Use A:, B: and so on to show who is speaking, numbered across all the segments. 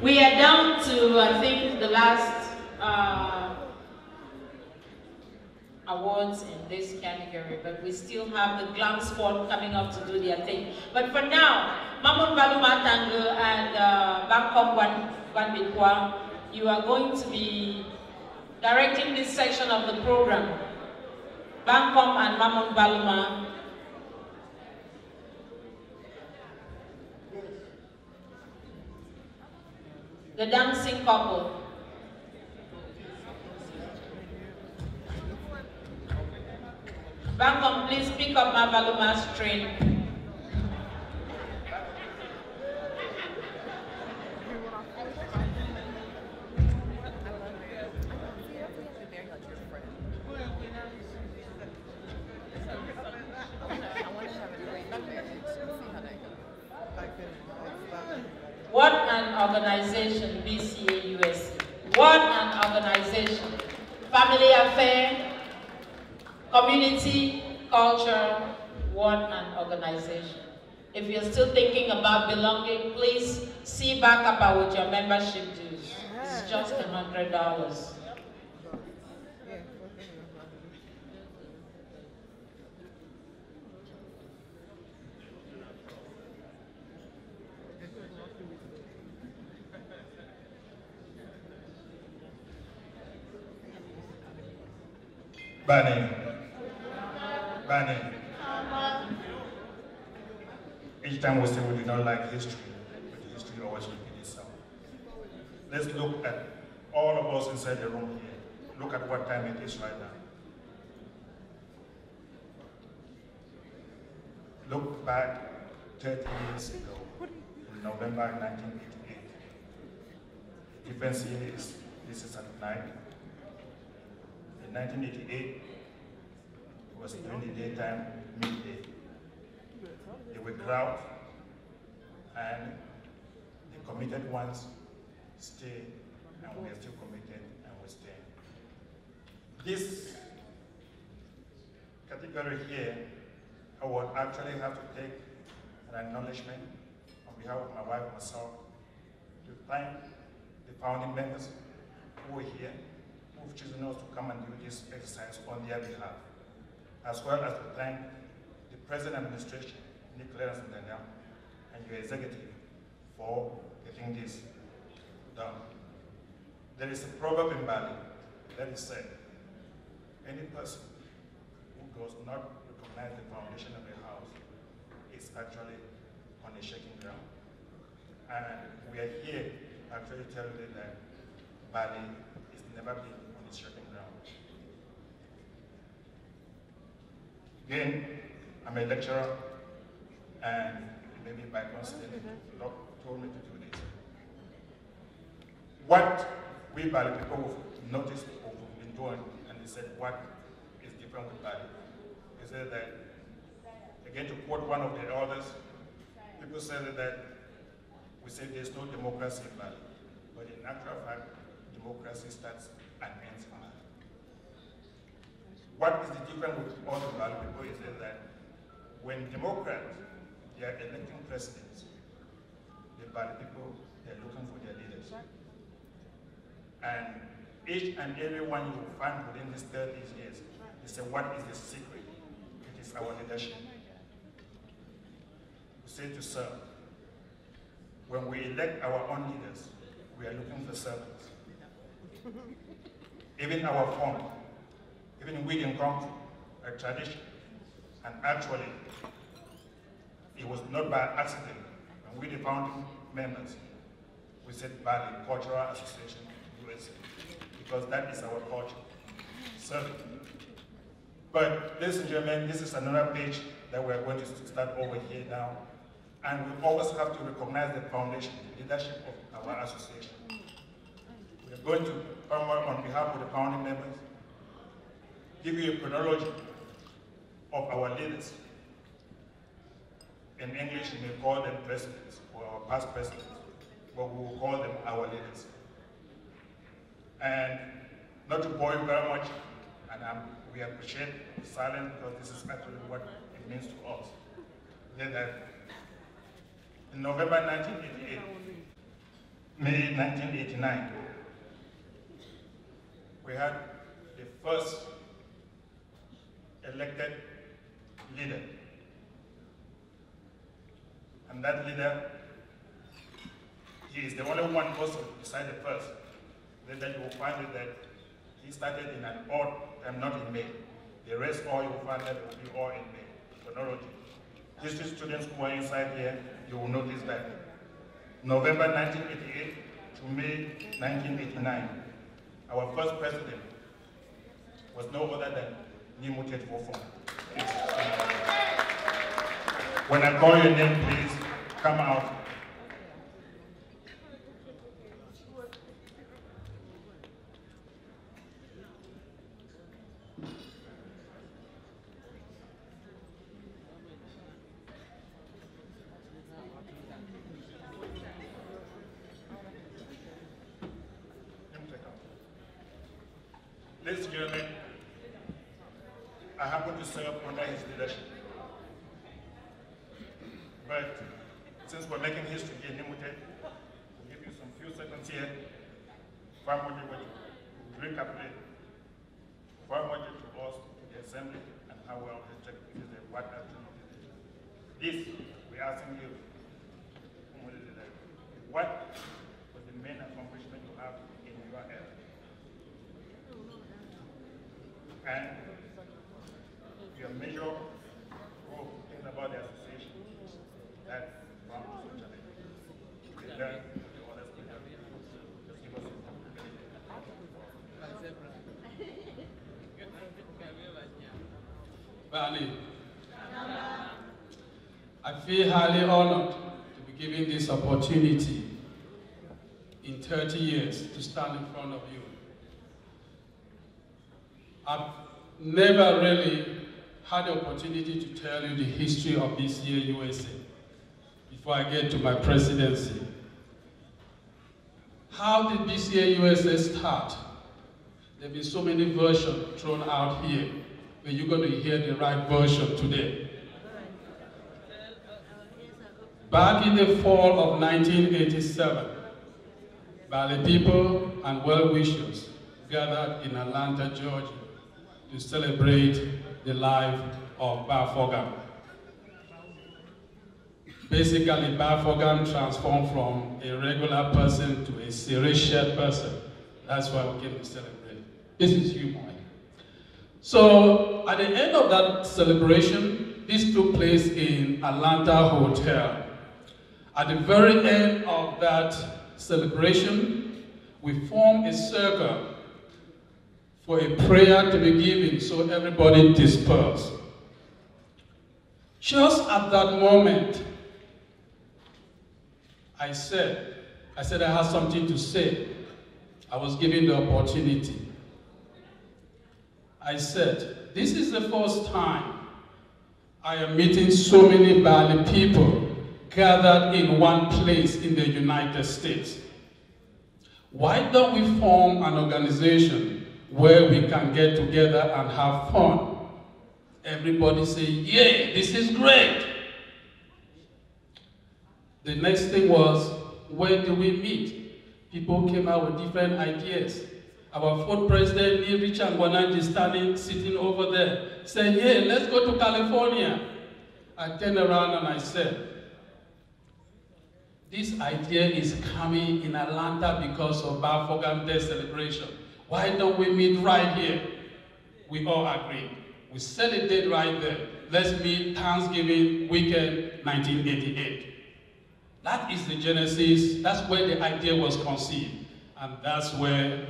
A: We are down to, I think, the last awards in this category, but we still have the Glam Sport coming up to do their thing. But for now, Mamun Baluma Tango and Bangkok Wanbikwa, you are going to be directing this section of the program. Bangkok and Mamun Baluma. The dancing couple. Bangkok, please pick up my Baluma's train. What an organization, BCA-USA. What an organization. Family affair, community, culture, what an organization. If you're still thinking about belonging, please see back up with your membership dues. It's just $100.
B: Banning. Each time we say we do not like history, but history always repeats itself. Let's look at all of us inside the room here. Look at what time it is right now. Look back 30 years ago, in November 1988. The difference here is this is at night. In 1988, it was during the daytime, midday. They were crowd, and the committed ones stay, and we are still committed, and we stay. This category here, I would actually have to take an acknowledgement on behalf of my wife and myself to thank the founding members who were here, who've chosen us to come and do this exercise on their behalf, as well as to thank the present administration, Nicholas and Daniel, and your executive for getting this done. There is a proverb in Bali that is said, any person who does not recognize the foundation of a house is actually on a shaking ground. And we are here actually telling you that Bali is never been on a shaking ground. Again, I'm a lecturer, and maybe by coincidence, Lord told me to do this. What we Bali people have noticed or have been doing, and they said, what is different with Bali? They said that, again, to quote one of the elders, people said that we say there's no democracy in Bali, but in actual fact, democracy starts and ends in Bali. What is the difference with all the Bali people is that when Democrats, they are electing presidents, the Bali people, they're looking for their leaders. And each and every one you will find within these 30 years, they say, what is the secret? It is our leadership. We say to serve. When we elect our own leaders, we are looking for servants. Even our form, even within country, a tradition. And actually, it was not by accident. When we, the founding members, we said Bali Cultural Association USA, because that is our culture. Serving. But ladies and gentlemen, this is another page that we're going to start over here now. And we always have to recognize the foundation, the leadership of our association. We're going to, on behalf of the founding members, give you a chronology of our leaders. In English, we may call them presidents, or our past presidents, but we will call them our leaders. And not to bore you very much, and we appreciate the silence because this is actually what it means to us. That in November 1988, May 1989, we had the first elected leader. And that leader, he is the only one person beside the first. Then you will find it that he started in an odd time, not in May. The rest all you will find that will be all in May. Chronology. History students who are inside here, you will notice that. November 1988 to May 1989, our first president was no other than Nimute Fofo. When I call your name, please come out. Ladies and gentlemen, I happen to serve under his leadership. But since we're making history here in Nimute, we'll give you some few seconds here. Farmwater to recapitulate. Farmwater to us, to the assembly, and how well the check is what action this, we're asking you, what was the main accomplishment you have in your era? And your major role, thinking about the association, that from the challenge. Then the others will have just give us
C: Bani, I feel highly honored to be given this opportunity in 30 years to stand in front of you. I've never really had the opportunity to tell you the history of BCA-USA before I get to my presidency. How did BCA-USA start? There have been so many versions thrown out here, but you're going to hear the right version today. Back in the fall of 1987, Bali people and well-wishers gathered in Atlanta, Georgia, to celebrate the life of Bafogam. Basically, Bafogam transformed from a regular person to a seratial person. That's why we came to celebrate. This is humor. So, at the end of that celebration, this took place in Atlanta Hotel. At the very end of that celebration, we formed a circle for a prayer to be given so everybody dispersed. Just at that moment, I said I had something to say. I was given the opportunity. I said, this is the first time I am meeting so many Bali people gathered in one place in the United States. Why don't we form an organization where we can get together and have fun? Everybody say, yeah, this is great. The next thing was, where do we meet? People came out with different ideas. Our fourth president, Richard Ngwananji, sitting over there, said, yeah, let's go to California. I turned around and I said, this idea is coming in Atlanta because of Bafogam Day celebration. Why don't we meet right here? We all agreed. We set a date right there. Let's meet Thanksgiving weekend 1988. That is the genesis. That's where the idea was conceived. And that's where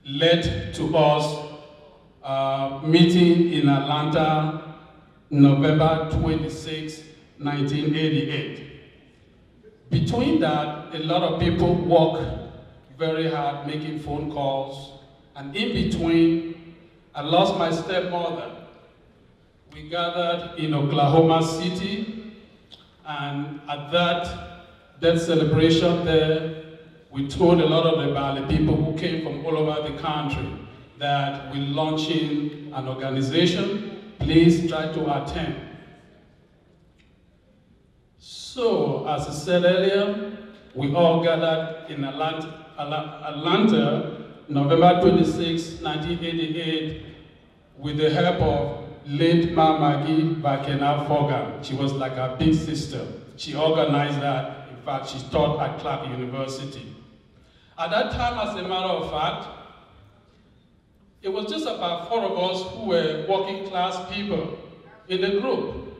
C: led to us meeting in Atlanta, November 26, 1988. Between that, a lot of people work very hard making phone calls. And in between, I lost my stepmother. We gathered in Oklahoma City, and at that celebration there, we told a lot of the Bali people who came from all over the country that we're launching an organization. Please try to attend. So, as I said earlier, we all gathered in Atlanta, November 26, 1988, with the help of late Ma Maggie Bakena Foga. She was like a big sister. She organized that. In fact, she taught at Clark University. At that time, as a matter of fact, it was just about 4 of us who were working class people in the group,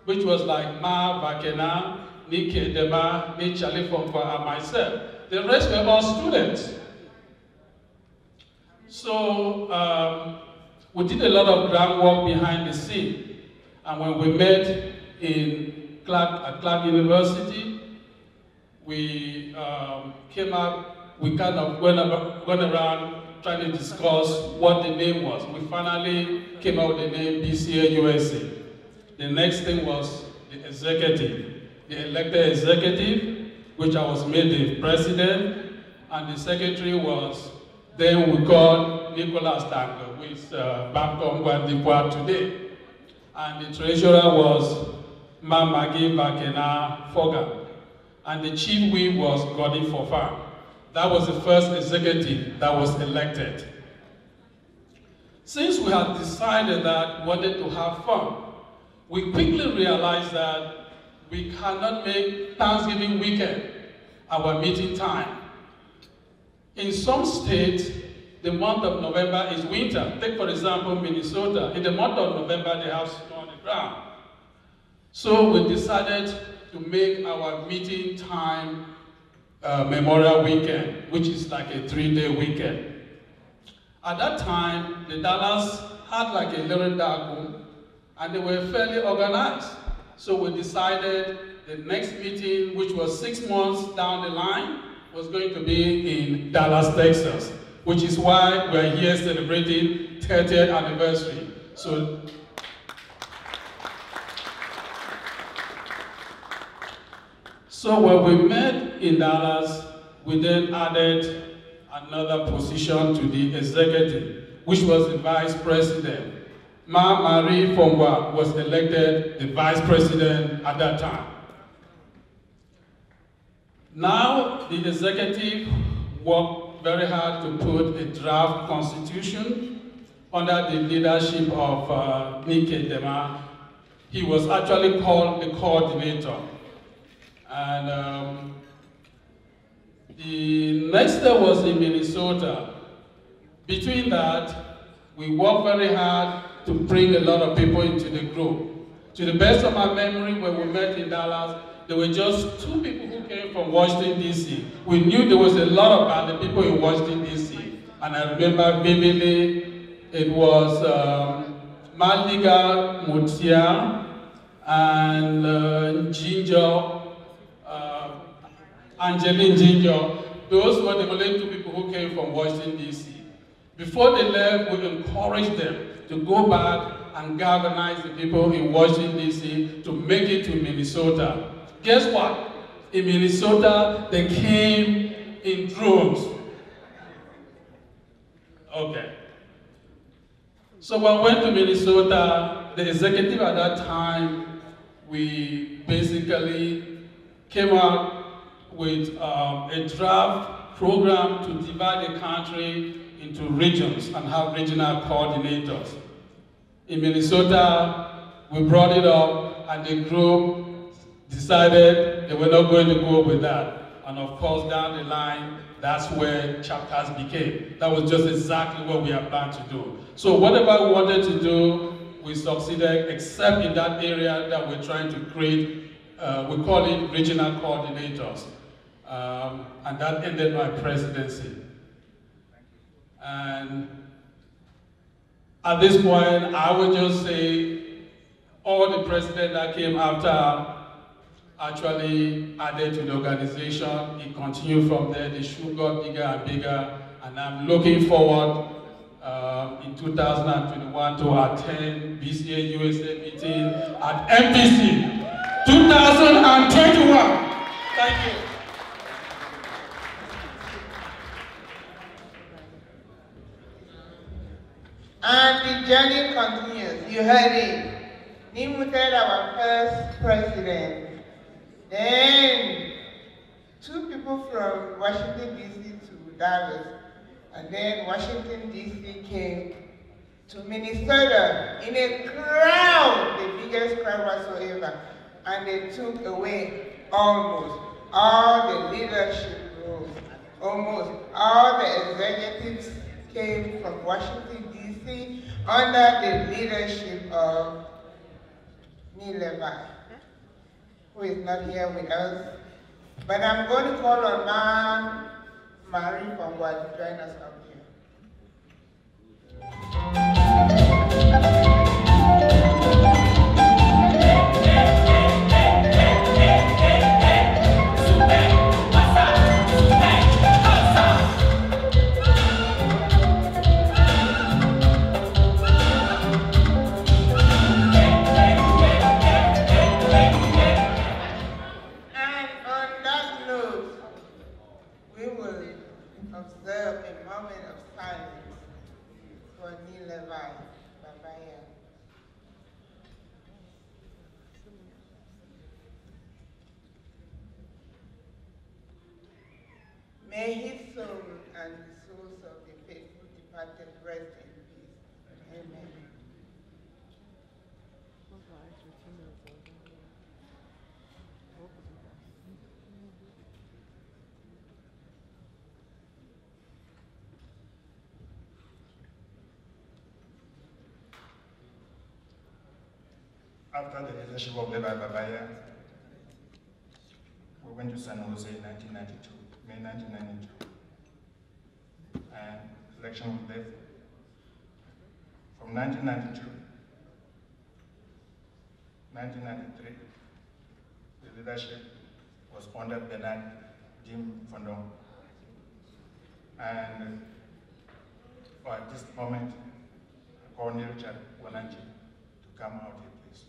C: which was like Ma Bakena, Nike Dema, Charlie Fonkwa, and myself. The rest were all students. So we did a lot of groundwork behind the scene. And when we met at Clark University, we came up, we kind of went around trying to discuss what the name was. We finally came up with the name BCA-USA. The next thing was the executive. The elected executive, which I was made the president, and the secretary was, then we called Nicholas Tango, who is Bangkok Guadipua today. And the treasurer was Ma Maggie Bakena Foga. And the chief whip was Gordon Fofa. That was the first executive that was elected. Since we had decided that we wanted to have fun, we quickly realized that we cannot make Thanksgiving weekend our meeting time. In some states, the month of November is winter. Take, for example, Minnesota. In the month of November, they have snow on the ground. So we decided to make our meeting time Memorial Weekend, which is like a 3-day weekend. At that time, the Dallas had like a little dark room, and they were fairly organized. So we decided the next meeting, which was 6 months down the line, was going to be in Dallas, Texas, which is why we're here celebrating 30th anniversary. So when we met in Dallas, we then added another position to the executive, which was the vice president. Ma Marie Fongwa was elected the vice president at that time. Now, the executive worked very hard to put a draft constitution under the leadership of Nike Dema. He was actually called the coordinator. And the next step was in Minnesota. Between that, we worked very hard to bring a lot of people into the group. To the best of my memory, when we met in Dallas, there were just 2 people who came from Washington, D.C. We knew there was a lot of other people in Washington, D.C. And I remember vividly, it was Maliga Mutia and Ginger, Angeline Ginger. Those were the only 2 people who came from Washington, D.C. Before they left, we encouraged them to go back and galvanize the people in Washington, D.C. to make it to Minnesota. Guess what? In Minnesota, they came in droves. Okay. So when we went to Minnesota, the executive at that time, we basically came out with a draft program to divide the country into regions and have regional coordinators. In Minnesota, we brought it up, and the group decided they were not going to go with that. And of course, down the line, that's where chapters became. That was just exactly what we had planned to do. So whatever we wanted to do, we succeeded, except in that area that we're trying to create, we call it regional coordinators. And that ended my presidency. And at this point, I would just say all the presidents that came after actually added to the organization. It continued from there. The shoe got bigger and bigger. And I'm looking forward in 2021 to attend BCA-USA meeting at MPC 2021. Thank you.
D: And the journey continues. You heard it. Nimuted, our first president. Then two people from Washington, D.C. to Dallas, and then Washington, D.C. came to Minnesota in a crowd, the biggest crowd whatsoever, and they took away almost all the leadership roles. Almost all the executives came from Washington, D.C. under the leadership of Neil Levi, who is not here with us. But I'm going to call on Marie Fongwa to join us up here. Observe a moment of silence for Neil Levi, Babaya. May his soul and the souls of the faithful departed rest in peace. Amen.
B: After the leadership of Levi Babaya, we went to San Jose in 1992, May 1992, and election was left. From 1992, 1993, the leadership was under Bernard Jim Fondong. And at this moment, I call Richard Wananchi to come out here, please.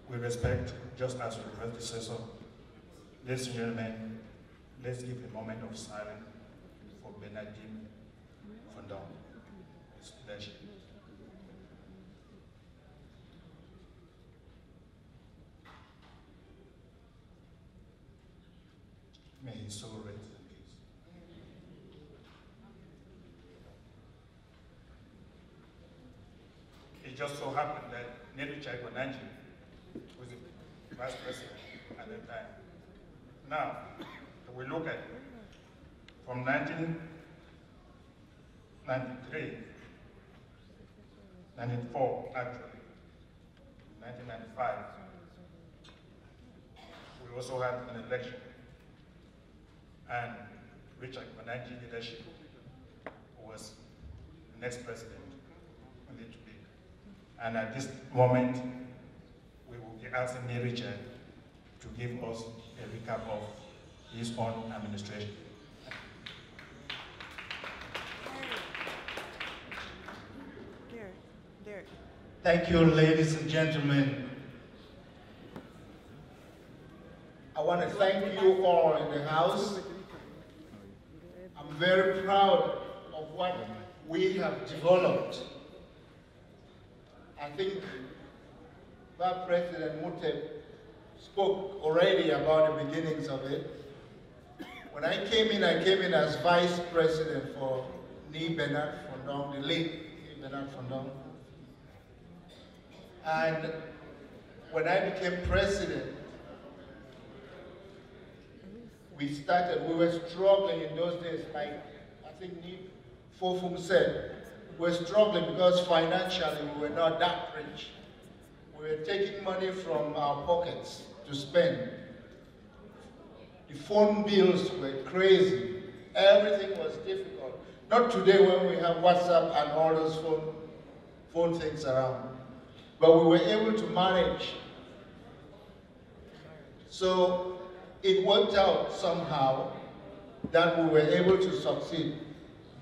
B: With respect, just as your predecessor, ladies and gentlemen, let's give a moment of silence for Bernard Jim Fondong, his leadership. May his soul rest in peace. It just so happened that Nedu Wananchi was the vice president at that time. Now, we look at from 1993, 94 actually, 1995, we also had an election. And Richard Wananchi leadership was the next president. And at this moment, we will be asking Richard to give us a recap of his own administration.
E: Thank you, ladies and gentlemen. I want to thank you all in the house. I'm very proud of what we have developed. I think Vice President Mute spoke already about the beginnings of it. When I came in as Vice President for Bernard Fondong, the late Bernard Fondong. And when I became President, we were struggling in those days, like I think Nib Fofum said, we were struggling because financially we were not that rich. we were taking money from our pockets to spend. The phone bills were crazy. Everything was difficult. Not today when we have WhatsApp and all those phone things around. But we were able to manage. So it worked out somehow that we were able to succeed.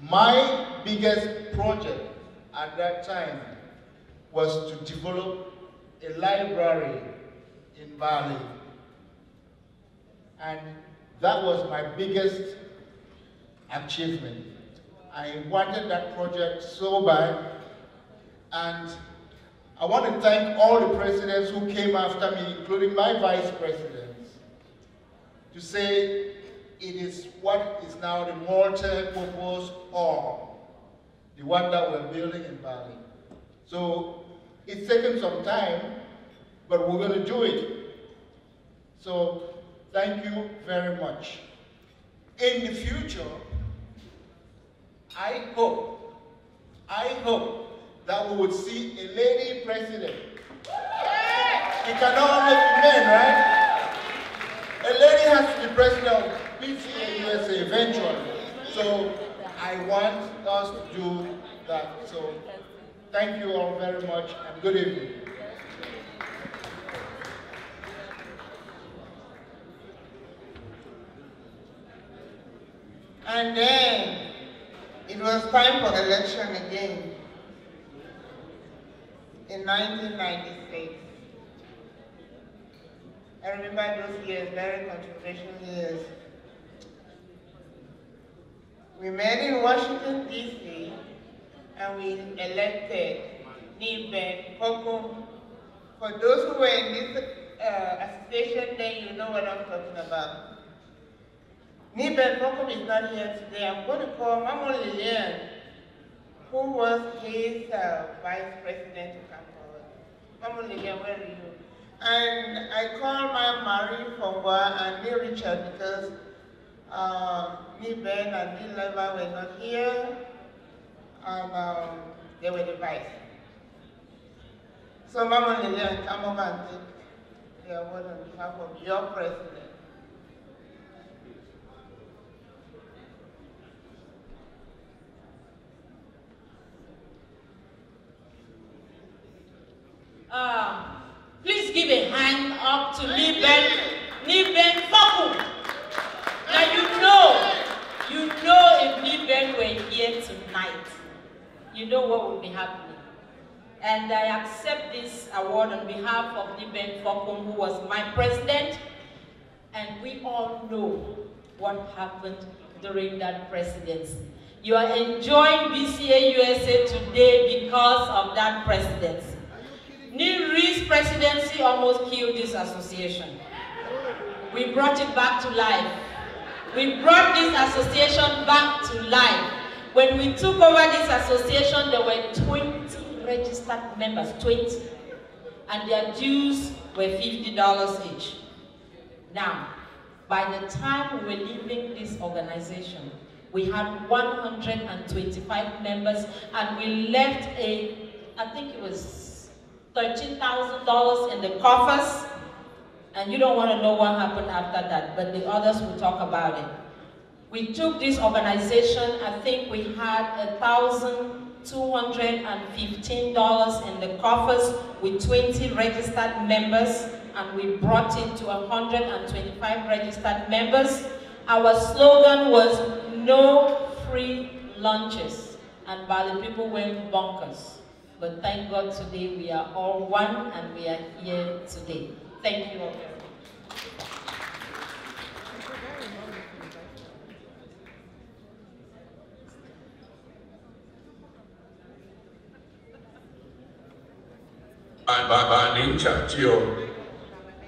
E: My biggest project at that time was to develop a library in Bali. And that was my biggest achievement. I wanted that project so bad, and I want to thank all the presidents who came after me, including my vice presidents, to say it is what is now the multi-purpose hall, the one that we're building in Bali. So it's taken some time, but we're going to do it. So thank you very much. In the future, I hope that we would see a lady president. It can only be men, right? A lady has to be president of BCA-USA eventually. So I want us to do that. So thank you all very much and good evening.
D: And then it was time for election again in 1996. I remember those years, very controversial years. We met in Washington, D.C., and we elected Niben Kokum. For those who were in this association, then you know what I'm talking about. Niben Kokum is not here today. I'm going to call Mama Lillian, who was his vice president, to come forward. Mama Lillian, where are you? And I called my Marie Fongwa and Neil Richard because Niben and Neil Leva were not here, and they were the vice. So Mama Lillian, come over and take the award on behalf of your president.
A: Please give a hand up to Niben Foku. Now you know if Niben were here tonight, you know what would be happening. And I accept this award on behalf of Niben Foku, who was my president, and we all know what happened during that presidency. You are enjoying BCA-USA today because of that presidency. Niri's presidency almost killed this association. We brought it back to life. We brought this association back to life. When we took over this association, there were 20 registered members, 20. And their dues were $50 each. Now, by the time we were leaving this organization, we had 125 members, and we left I think it was $13,000 in the coffers, and you don't want to know what happened after that, but the others will talk about it. We took this organization, I think we had $1,215 in the coffers with 20 registered members, and we brought it to 125 registered members. Our slogan was no free lunches, and Bali people went bonkers. But thank God today we are all one and we are here today. Thank you all very much.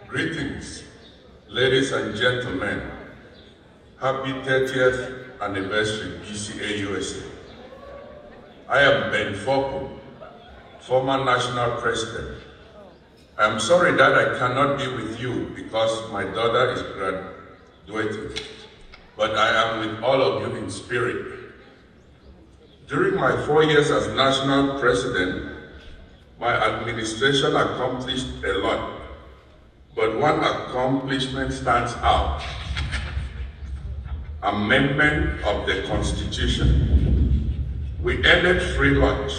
F: Greetings, ladies and gentlemen. Happy 30th anniversary BCA-USA. I am Ben Foku, former national president. I am sorry that I cannot be with you because my daughter is graduating, but I am with all of you in spirit. During my 4 years as national president, my administration accomplished a lot, but one accomplishment stands out. Amendment of the Constitution. We ended free lunch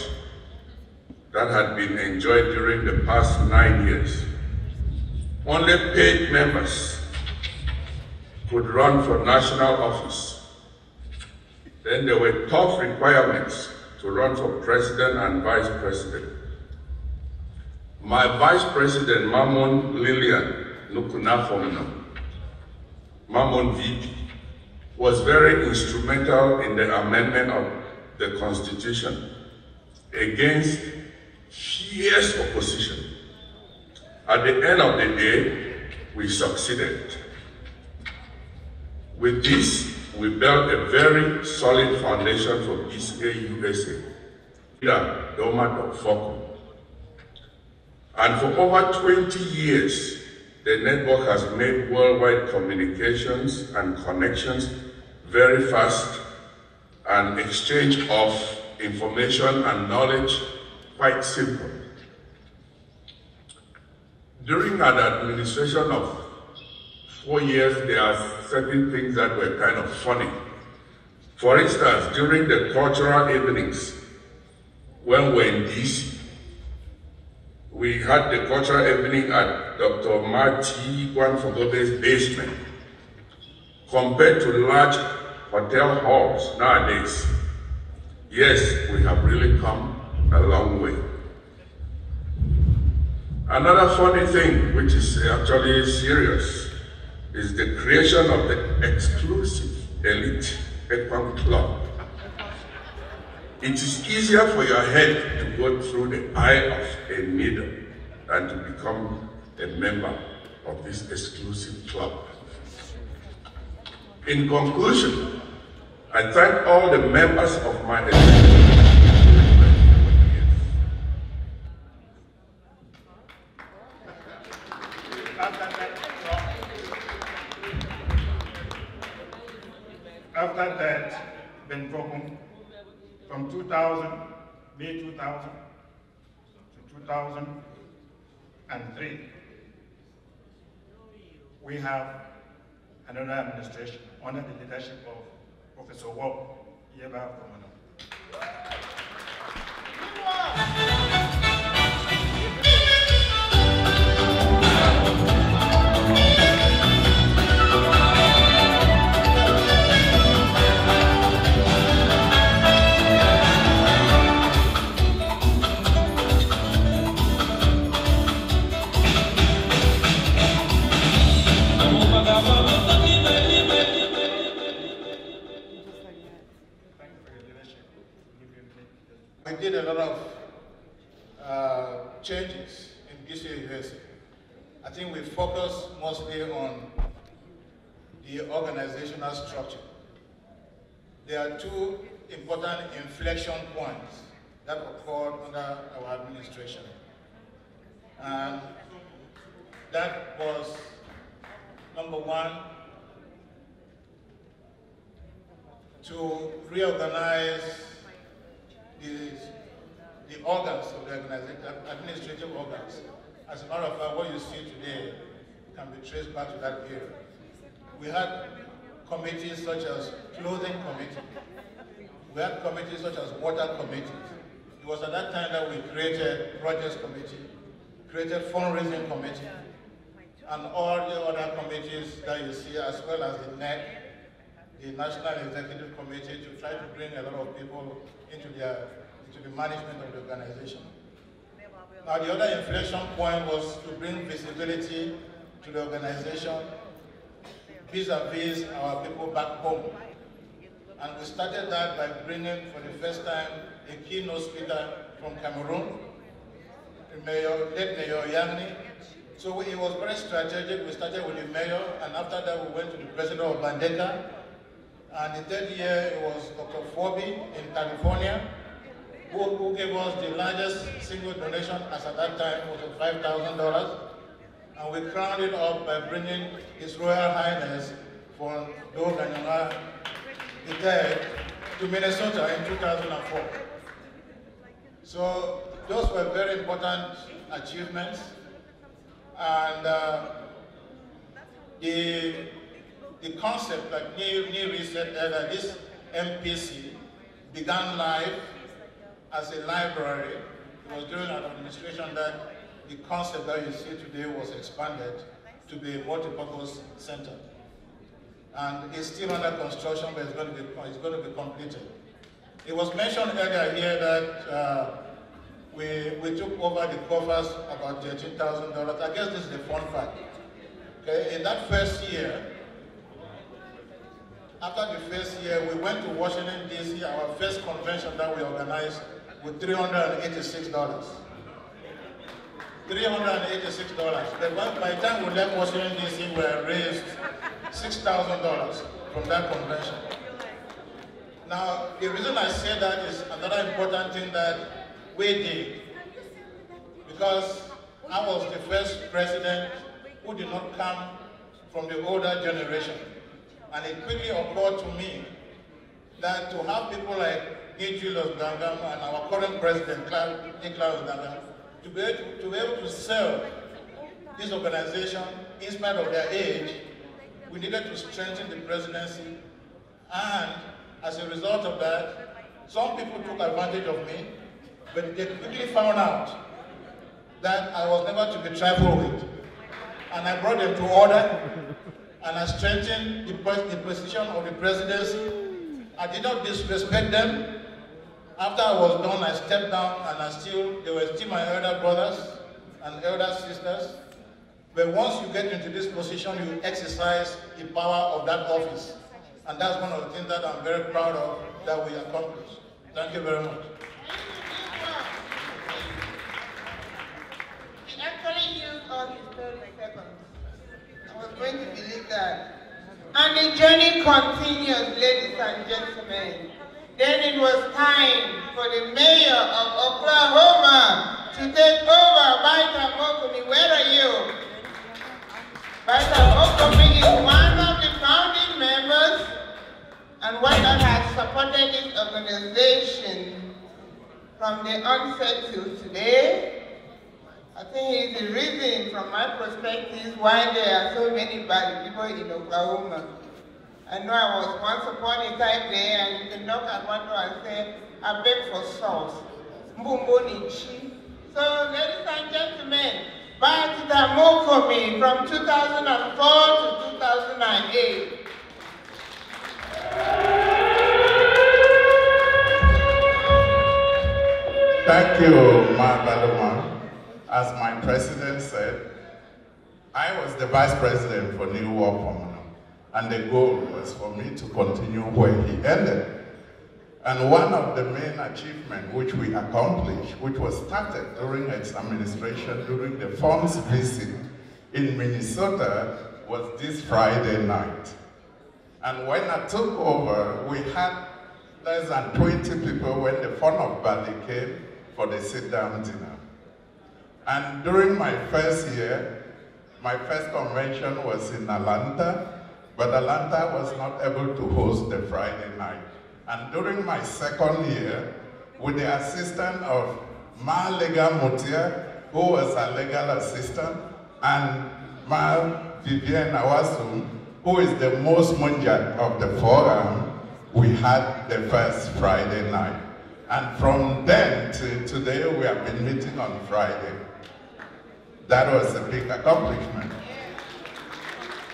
F: that had been enjoyed during the past 9 years. Only paid members could run for national office. Then there were tough requirements to run for president and vice president. My vice president, Mammon Lillian Nukunafomno, Mammon VP, was very instrumental in the amendment of the Constitution against fierce opposition. At the end of the day, we succeeded. With this, we built a very solid foundation for BCA-USA, and for over 20 years, the network has made worldwide communications and connections very fast and exchange of information and knowledge quite simple. During an administration of 4 years, there are certain things that were kind of funny. For instance, during the cultural evenings, when we were in DC, we had the cultural evening at Dr. Marty Gwanfogobe's basement. Compared to large hotel halls nowadays, yes, we have really come a long way. Another funny thing, which is actually serious, is the creation of the exclusive elite Ekpang Club. It is easier for your head to go through the eye of a needle than to become a member of this exclusive club. In conclusion, I thank all the members of my
B: After that, Ben Fokum, from 2000, May 2000 to 2003, we have another administration under the leadership of Professor Wong Yeba Komono.
E: We did a lot of changes in BCA-USA. I think we focused mostly on the organizational structure. There are two important inflection points that occurred under our administration. And that was, number one, to reorganize the organs of the organization, administrative organs. As a matter of fact, what you see today can be traced back to that period. We had committees such as clothing committee. We had committees such as water committee. It was at that time that we created projects committee, created fundraising committee, and all the other committees that you see, as well as the NEC, the National Executive Committee, to try to bring a lot of people into the management of the organization. Now, the other inflection point was to bring visibility to the organization vis-a-vis our people back home. And we started that by bringing, for the first time, a keynote speaker from Cameroon, late Mayor Yangni. So it was very strategic. We started with the mayor, and after that we went to the president of Bandeka. And the third year it was Dr. Forby in California, who gave us the largest single donation as at that time was $5,000. And we crowned it up by bringing His Royal Highness for Doganyama III to Minnesota in 2004. So those were very important achievements. And the concept, like Neil said earlier, this MPC began life as a library. It was during an administration that the concept that you see today was expanded to be a multi-purpose center. And it's still under construction, but it's going to be completed. It was mentioned earlier here that we took over the coffers about $13,000. I guess this is the fun fact. Okay, in that first year, after the first year, we went to Washington, D.C., our first convention that we organized, with $386. $386. But by the time we left Washington, D.C., we had raised $6,000 from that convention. Now, the reason I say that is another important thing that we did, because I was the first president who did not come from the older generation. And it quickly occurred to me that to have people like Julius Gangam and our current president, Nicholas Gangam, to be able to serve this organization in spite of their age, we needed to strengthen the presidency. And as a result of that, some people took advantage of me, but they quickly found out that I was never to be trifled with. And I brought them to order, and I strengthened the position of the presidency. I did not disrespect them. After I was done, I stepped down, and they were still my elder brothers and elder sisters. But once you get into this position, you exercise the power of that office. And that's one of the things that I'm very proud of that we accomplished. Thank you very much.
D: He actually used all his 30 seconds. I was going to believe that. And the journey continues, ladies and gentlemen. Then it was time for the mayor of Oklahoma to take over. Baita Mokumi, where are you? Baita Mokumi is one of the founding members and one that has supported this organization from the onset to today. I think he's the reason, from my perspective, why there are so many bad people in Oklahoma. I know I was once upon a time there, and you can knock at one door and say, I beg for salt. Mbumbo-nichi. So, ladies and gentlemen, Baita Mokumi from 2004 to 2008.
G: Thank you, Ma Baloma. As my president said, I was the vice president for New War Permanent, and the goal was for me to continue where he ended. And one of the main achievements which we accomplished, which was started during its administration, during the funds visit in Minnesota, was this Friday night. And when I took over, we had less than 20 people when the Fun of Bali came for the sit-down dinner. And during my first year, my first convention was in Atlanta, but Atlanta was not able to host the Friday night. And during my second year, with the assistance of Ma Lega Mutia, who was a legal assistant, and Ma Vivienne Awasum, who is the most munjat of the forum, we had the first Friday night. And from then to today, we have been meeting on Friday. That was a big accomplishment.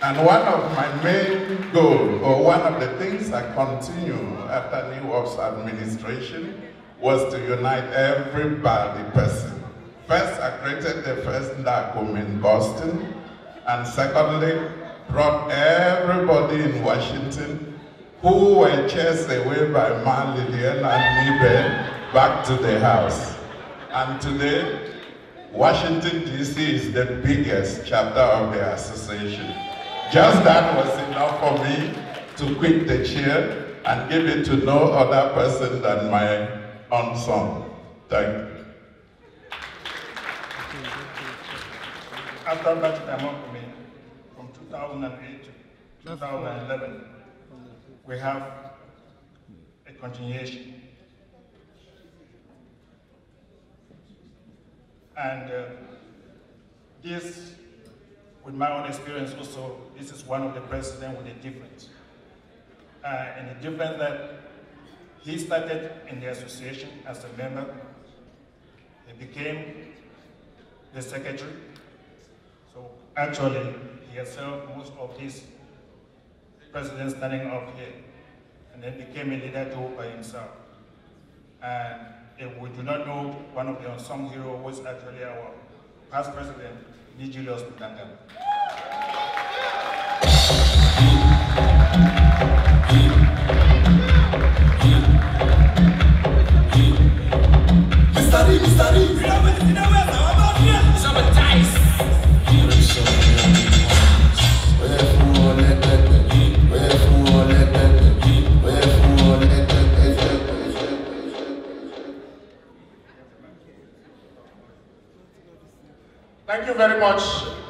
G: And one of my main goals, or one of the things I continue after New York's administration, was to unite every Bali person. First, I created the first NDACOM in Boston, and secondly, brought everybody in Washington who were chased away by Ma Lillian and Nibe back to the house. And today, Washington, D.C. is the biggest chapter of the association. Just that was enough for me to quit the chair and give it to no other person than my own son. Thank you.
B: After that, from 2008 to 2011, we have a continuation. And this, with my own experience also, this is one of the presidents with a difference. And the difference that he started in the association as a member, he became the secretary. So actually, he has served most of these presidents standing up here, and then became a leader too by himself. And if we do not know one of the unsung heroes was actually our past president, Julius Mutanga.
H: Thank you very much.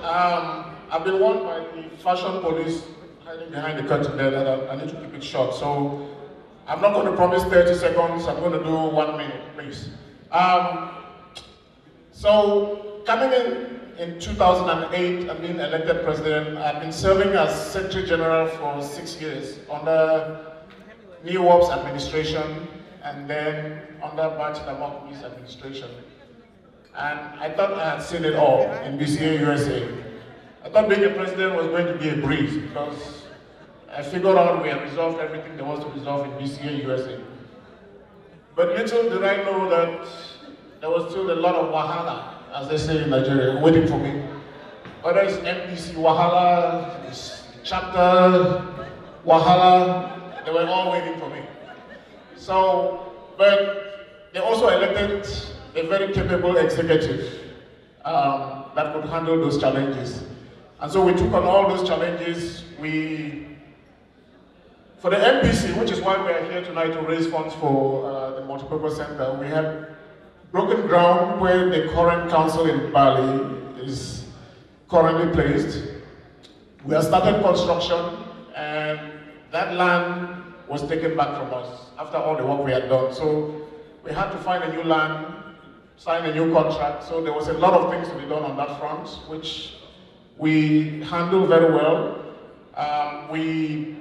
H: I've been warned by the fashion police hiding behind the curtain there that I need to keep it short. So I'm not going to promise 30 seconds. I'm going to do 1 minute, please. So coming in 2008 and being elected president, I've been serving as Secretary General for 6 years under New Ops administration and then under Bachelor Mokmi's administration. And I thought I had seen it all in BCA-USA. I thought being a president was going to be a breeze because I figured out we had resolved everything there was to resolve in BCA-USA. But little did I know that there was still a lot of wahala, as they say in Nigeria, waiting for me. Whether it's MPC wahala, it's chapter wahala, they were all waiting for me. So, but they also elected a very capable executive that could handle those challenges. And so we took on all those challenges. For the MPC, which is why we are here tonight to raise funds for the multipurpose center, we had broken ground where the current council in Bali is currently placed. We have started construction, and that land was taken back from us after all the work we had done. So we had to find a new land, sign a new contract. So there was a lot of things to be done on that front, which we handled very well. We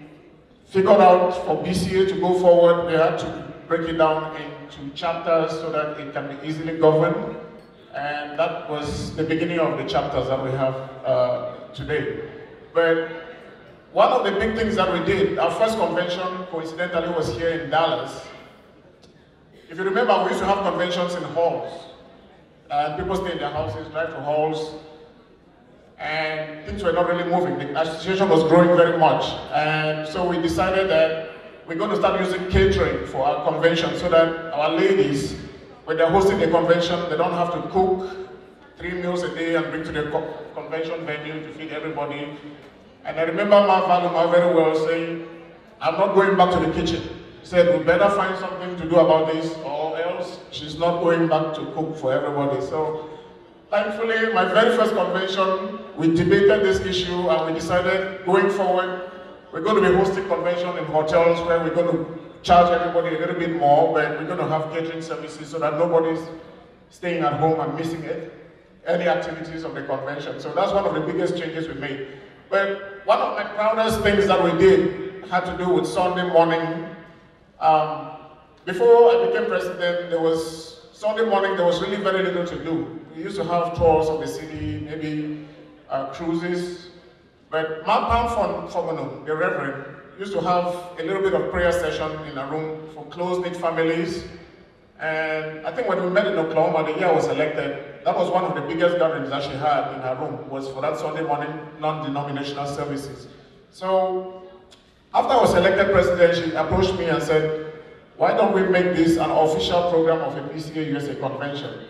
H: figured out for BCA to go forward, we had to break it down into chapters so that it can be easily governed. And that was the beginning of the chapters that we have today. But one of the big things that we did, our first convention coincidentally was here in Dallas. If you remember, we used to have conventions in halls. People stay in their houses, drive to halls, and things were not really moving. The association was growing very much. And so we decided that we're going to start using catering for our convention so that our ladies, when they're hosting a convention, they don't have to cook 3 meals a day and bring to the convention venue to feed everybody. And I remember Ma Valuma very well saying, I'm not going back to the kitchen. He said, we better find something to do about this or else she's not going back to cook for everybody. So thankfully, my very first convention, we debated this issue and we decided going forward, we're going to be hosting convention in hotels where we're going to charge everybody a little bit more, but we're going to have catering services so that nobody's staying at home and missing any activities of the convention. So that's one of the biggest changes we made. But one of my proudest things that we did had to do with Sunday morning. Before I became president, Sunday morning there was really very little to do. We used to have tours of the city, maybe cruises. But Mapam Fogono, the Reverend, used to have a little bit of prayer session in a room for close-knit families. And I think when we met in Oklahoma, the year I was elected, that was one of the biggest gatherings that she had in her room, was for that Sunday morning non-denominational services. So after I was elected president, she approached me and said, why don't we make this an official program of a BCA-USA convention?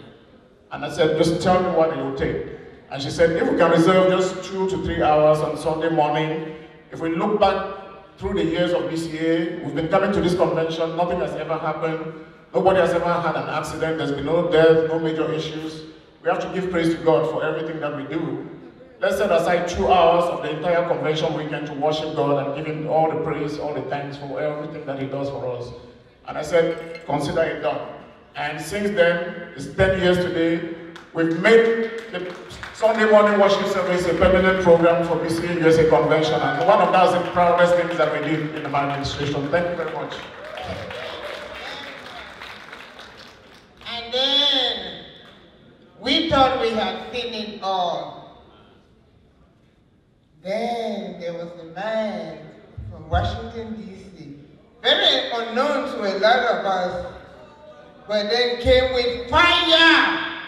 H: And I said, just tell me what it will take. And she said, if we can reserve just 2 to 3 hours on Sunday morning, if we look back through the years of BCA, we've been coming to this convention, nothing has ever happened, nobody has ever had an accident, there's been no death, no major issues. We have to give praise to God for everything that we do. Let's set aside 2 hours of the entire convention weekend to worship God and give Him all the praise, all the thanks for everything that He does for us. And I said, consider it done. And since then, it's 10 years today, we've made the Sunday morning worship service a permanent program for BCA-USA convention, and one of those the proudest things that we did in my administration. Thank you very much.
D: And then we thought we had seen it all. Then there was a man from Washington, D.C., very unknown to a lot of us, but then came with fire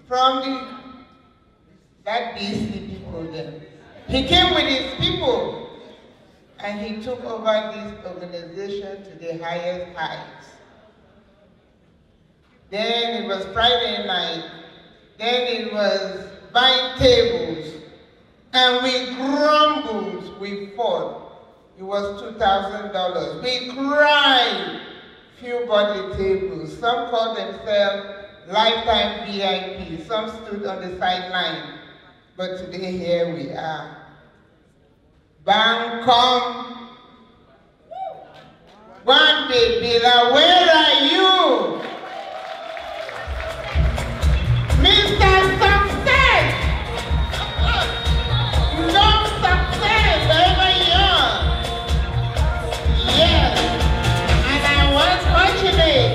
D: from that BC people then. He came with his people, and he took over this organization to the highest heights. Then it was Friday night. Then it was buying tables. And we grumbled, we fought. It was $2,000. We cried. Few bought the tables. Some called themselves lifetime VIP. Some stood on the sideline. But today here we are. Bang, come. One baby, where are you? Mr. Success! Long success, ever young. Yes. And I was fortunate.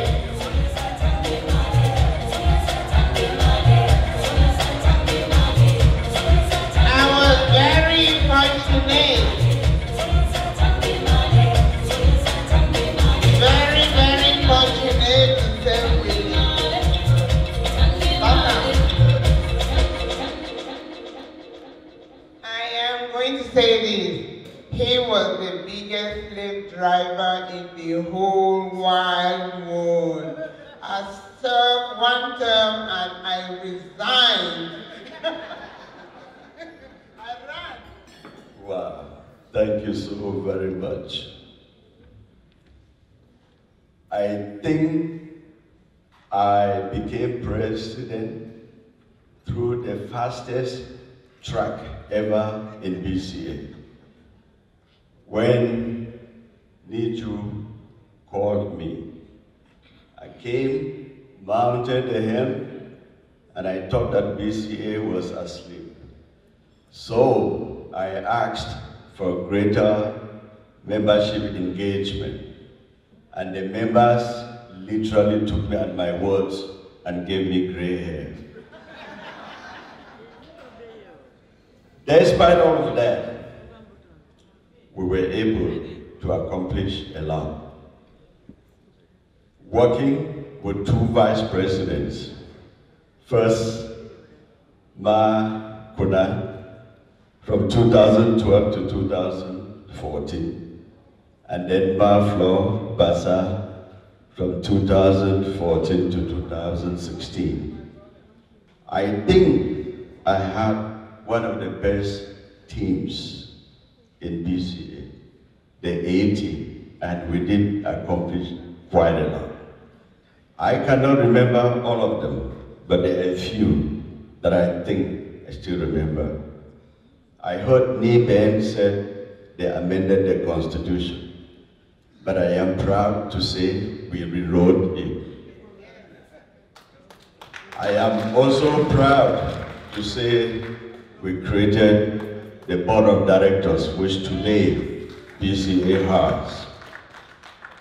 D: I was very fortunate. Very, very fortunate to serve with you. I am going to say this. He was the biggest slave driver in the whole wide world. I served one term and I resigned. I ran.
I: Wow, thank you so very much. I think I became president through the fastest track ever in BCA. When Niju called me, I came, mounted the hem, and I thought that BCA was asleep. So I asked for greater membership engagement, and the members literally took me at my words and gave me gray hair. Despite all of that, we were able to accomplish a lot. Working with two vice presidents, first Ma Kuna from 2012 to 2014, and then Ma Flo Basa from 2014 to 2016. I think I had one of the best teams in BCA, the A team, and we did accomplish quite a lot. I cannot remember all of them, but there are a few that I think I still remember. I heard Nee Ben said they amended the Constitution, but I am proud to say we rewrote it. I am also proud to say we created the board of directors, which today BCA has.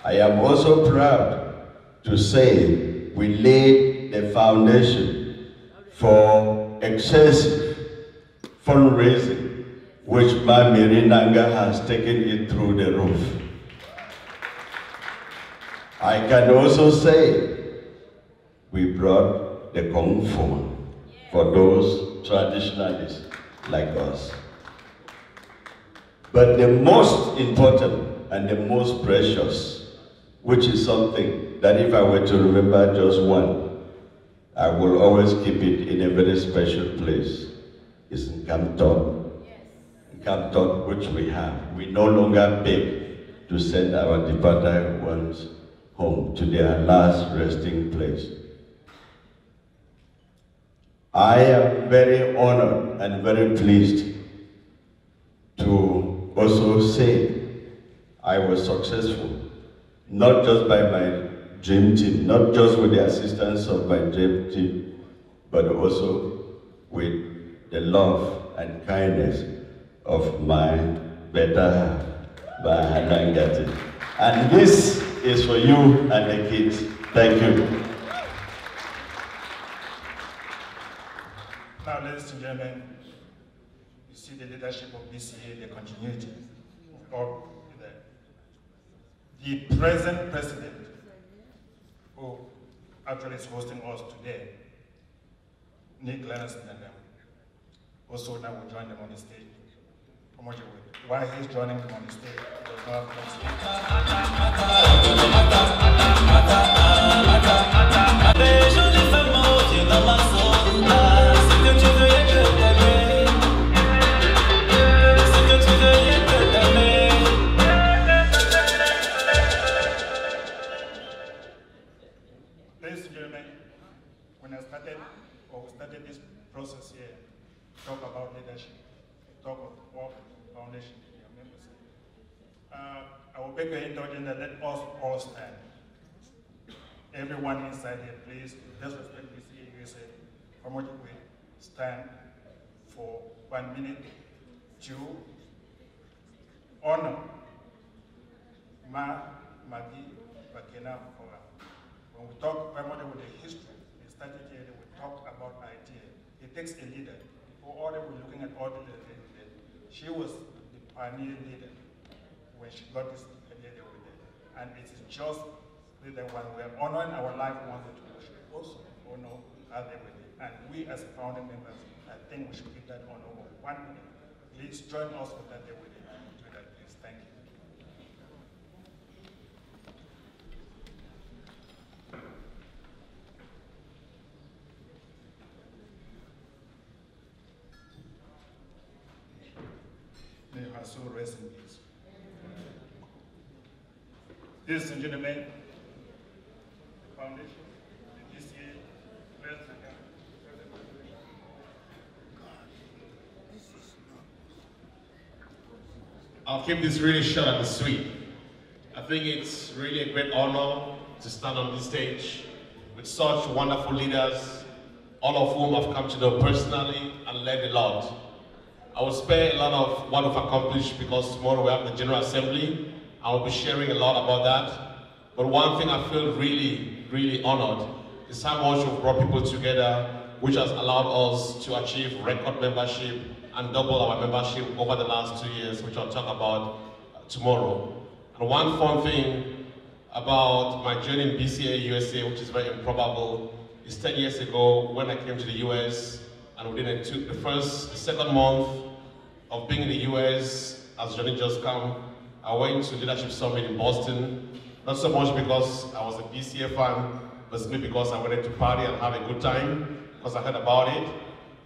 I: I am also proud to say we laid the foundation for excessive fundraising, which Mamiri Nanga has taken it through the roof. I can also say we brought the Kung Fu for those traditionalists like us. But the most important and the most precious, which is something that if I were to remember just one, I will always keep it in a very special place, is in Campton. In Campton, which we have. We no longer beg to send our departed ones home to their last resting place. I am very honored and very pleased to also say I was successful, not just by my dream team, not just with the assistance of my dream team, but also with the love and kindness of my better half, Bahadangati. And this is for you and the kids. Thank you.
B: Now, ladies and gentlemen, you see the leadership of BCA, the continuity of all there. The present president, who actually is hosting us today, Nick Lennon, also now will join them on the stage. Why he's joining them on the stage? He does not have Ladies and gentlemen, when I started, or we started this process here, talk about leadership, talk of work, foundation, your members. I will beg your indulgence that let us all stand. Everyone inside here, please, disrespect BCA-USA. From what we stand for 1 minute to honor Magi Bakena Fora. When we talk primarily with the history, we started here, we talked about idea. It takes a leader. For all that we're looking at all the leaders, she was the pioneer leader when she got this idea over there. And it is just that when we're honoring our life ones, we should also honor how they were there. And we as founding members, I think we should give that honor over 1 minute. Please join us with that day with it. Do that, please. Thank you. May her soul rest in peace. Ladies and gentlemen, the foundation, the BCA, let's begin.
J: I'll keep this really short and sweet. I think it's really a great honor to stand on this stage with such wonderful leaders, all of whom I've come to know personally and learned a lot. I will spare a lot of what we've accomplished because tomorrow we have the General Assembly. I will be sharing a lot about that. But one thing I feel really, really honored is how much we've brought people together, which has allowed us to achieve record membership and double our membership over the last 2 years, which I'll talk about tomorrow. And one fun thing about my journey in BCA-USA, which is very improbable, is 10 years ago when I came to the US, and within the second month of being in the US, as Johnny just come, I went to Leadership Summit in Boston, not so much because I was a BCA fan, but simply because I wanted to party and have a good time, because I heard about it.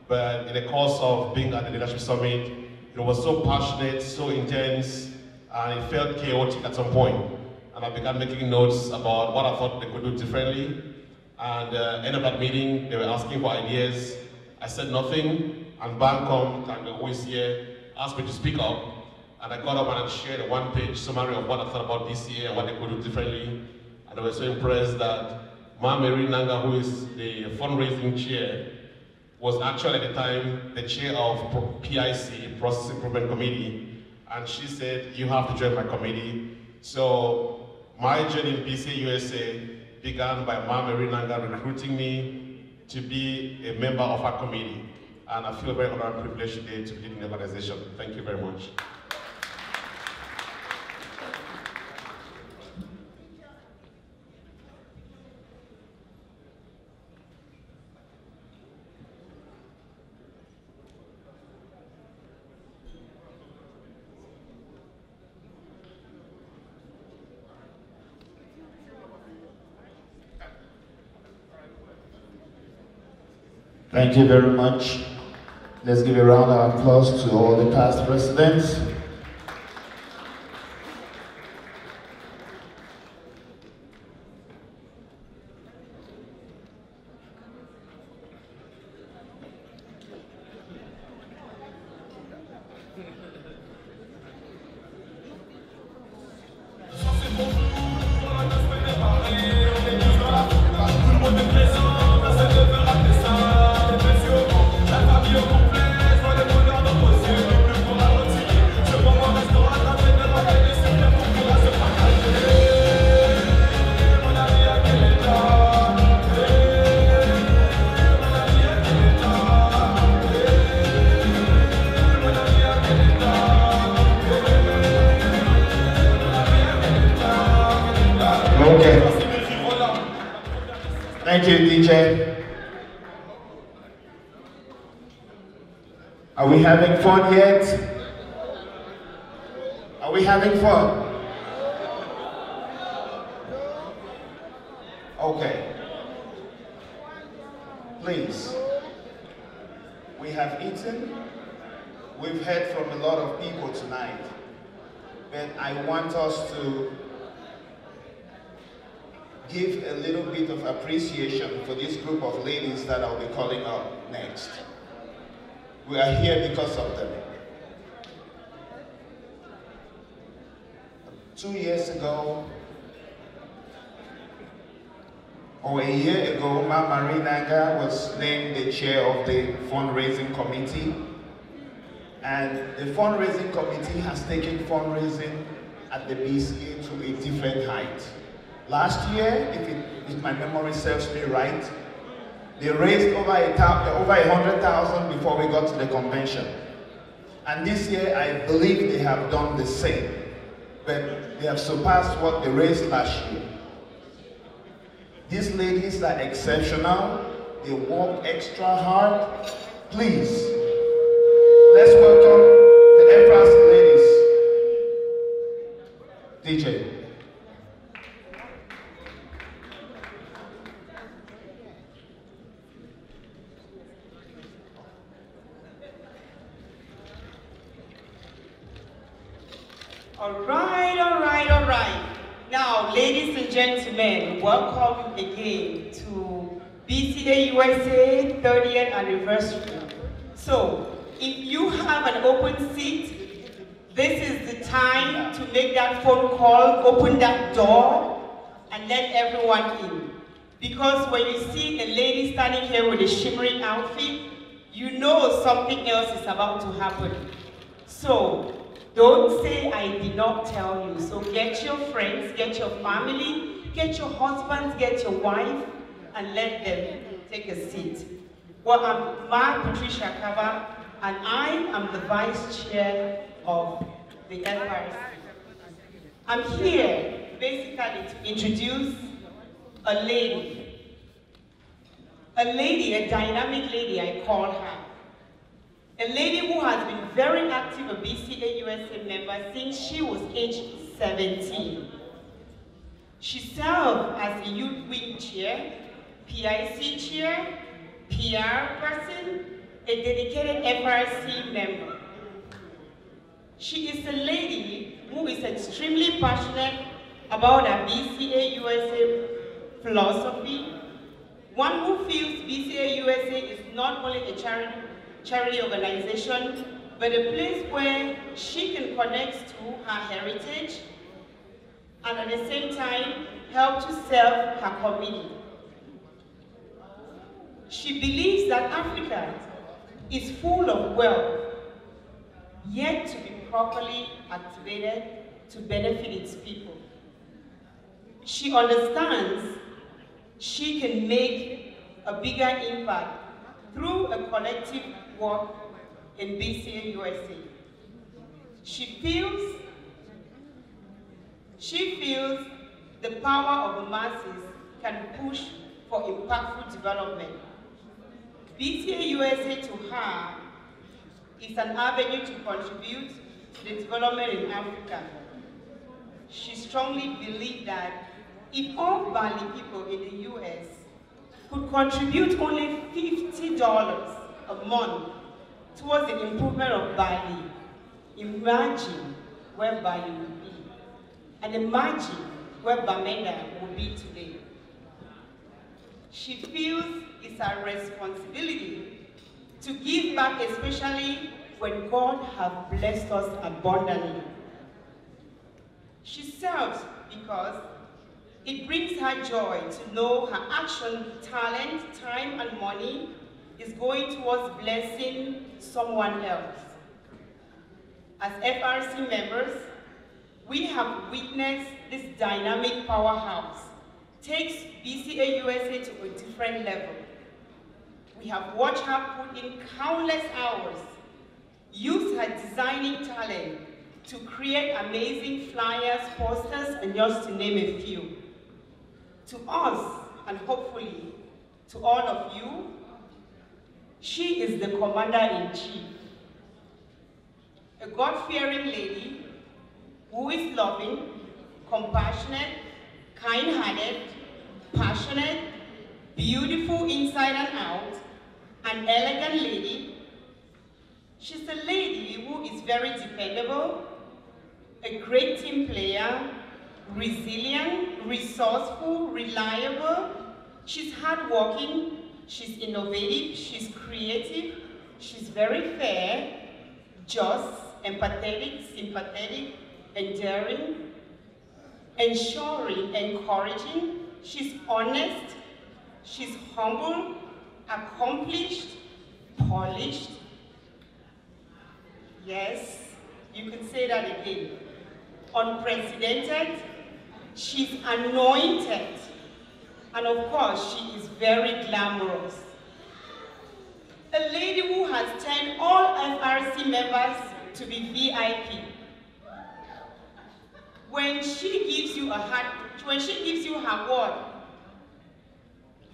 J: But in the course of being at the Leadership Summit, it was so passionate, so intense, and it felt chaotic at some point. And I began making notes about what I thought they could do differently. And at the end of that meeting, they were asking for ideas. I said nothing, and Bancom, who is here, asked me to speak up. And I got up and I shared a one-page summary of what I thought about BCA and what they could do differently. And I was so impressed that Ma Mary Nanga, who is the fundraising chair, was actually at the time the chair of PIC, Process Improvement Committee. And she said, you have to join my committee. So my journey in BCA-USA began by Ma Mary Nanga recruiting me to be a member of our committee. And I feel very honored and privileged today to lead the organization. Thank you very much.
K: Thank you very much. Let's give a round of applause to all the past presidents. Thank you, DJ. Are we having fun yet? Are we having fun? Okay. Please. We have eaten. We've heard from a lot of people tonight. But I want us to give a little bit of appreciation for this group of ladies that I'll be calling up next. We are here because of them. 2 years ago, or a year ago, Ma Marie Naga was named the chair of the fundraising committee. And the fundraising committee has taken fundraising at the BCA to a different height. Last year, if my memory serves me right, they raised over 100,000 before we got to the convention. And this year, I believe they have done the same. But they have surpassed what they raised last year. These ladies are exceptional. They work extra hard. Please, let's welcome the FRC ladies. DJ.
L: All right. Now, ladies and gentlemen, welcome again to BCA-USA 30th anniversary. So, if you have an open seat, this is the time to make that phone call, open that door, and let everyone in. Because when you see a lady standing here with a shimmering outfit, you know something else is about to happen. So, don't say I did not tell you. So get your friends, get your family, get your husbands, get your wife, and let them take a seat. Well, I'm Ma Patricia Kava, and I am the Vice Chair of the FRC. I'm here basically to introduce a lady, a dynamic lady, I call her. A lady who has been very active, a BCA-USA member since she was age 17. She served as a youth wing chair, PIC chair, PR person, a dedicated FRC member. She is a lady who is extremely passionate about her BCA-USA philosophy, one who feels BCA-USA is not only a charity organization, but a place where she can connect to her heritage and at the same time help to serve her community. She believes that Africa is full of wealth, yet to be properly activated to benefit its people. She understands she can make a bigger impact through a collective work in BCA-USA. She feels the power of the masses can push for impactful development. BCA-USA to her is an avenue to contribute to the development in Africa. She strongly believes that if all Bali people in the US could contribute only $50 a month towards the improvement of Bali, imagine where Bali would be. And imagine where Bamenda will be today. She feels it's her responsibility to give back, especially when God has blessed us abundantly. She serves because it brings her joy to know her action, talent, time, and money is going towards blessing someone else. As FRC members, we have witnessed this dynamic powerhouse takes BCA-USA to a different level. We have watched her put in countless hours, use her designing talent to create amazing flyers, posters, and just to name a few. To us, and hopefully to all of you, she is the Commander-in-Chief. A God-fearing lady who is loving, compassionate, kind-hearted, passionate, beautiful inside and out, an elegant lady. She's a lady who is very dependable, a great team player, resilient, resourceful, reliable. She's hardworking, she's innovative, she's creative, she's very fair, just, empathetic, sympathetic, endearing, ensuring, encouraging. She's honest, she's humble, accomplished, polished. Yes, you can say that again. Unprecedented, she's anointed, and of course, she is very glamorous. A lady who has turned all FRC members to be VIP. When she gives you her word,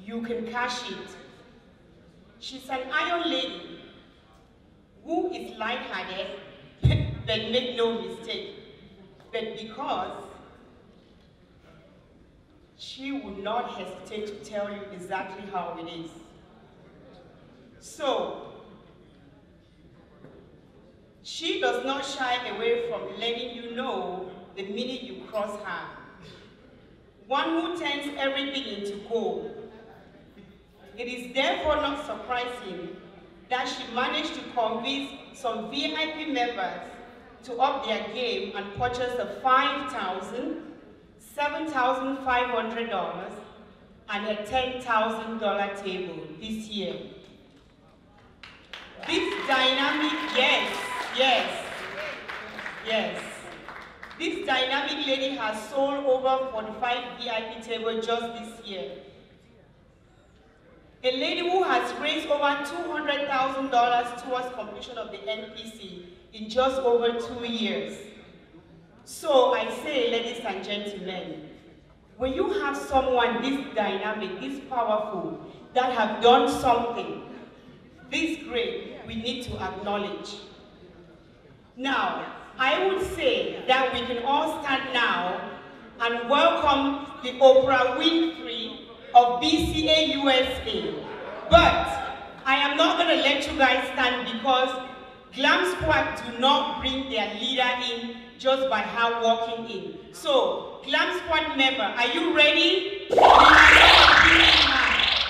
L: you can cash it. She's an iron lady who is light-hearted, but make no mistake. But because she would not hesitate to tell you exactly how it is. So, she does not shy away from letting you know the minute you cross her. One who turns everything into gold. It is therefore not surprising that she managed to convince some VIP members to up their game and purchase a $5,000, $7,500, and a $10,000 table this year. This dynamic, yes. This dynamic lady has sold over 45 VIP tables just this year. A lady who has raised over $200,000 towards completion of the NPC in just over 2 years. So I say, ladies and gentlemen, when you have someone this dynamic, this powerful, that have done something this great, we need to acknowledge. Now, I would say that we can all stand now and welcome the Oprah Winfrey of BCA-USA. But I am not going to let you guys stand because Glam Squad do not bring their leader in just by her walking in. So, Glam Squad member, are you ready?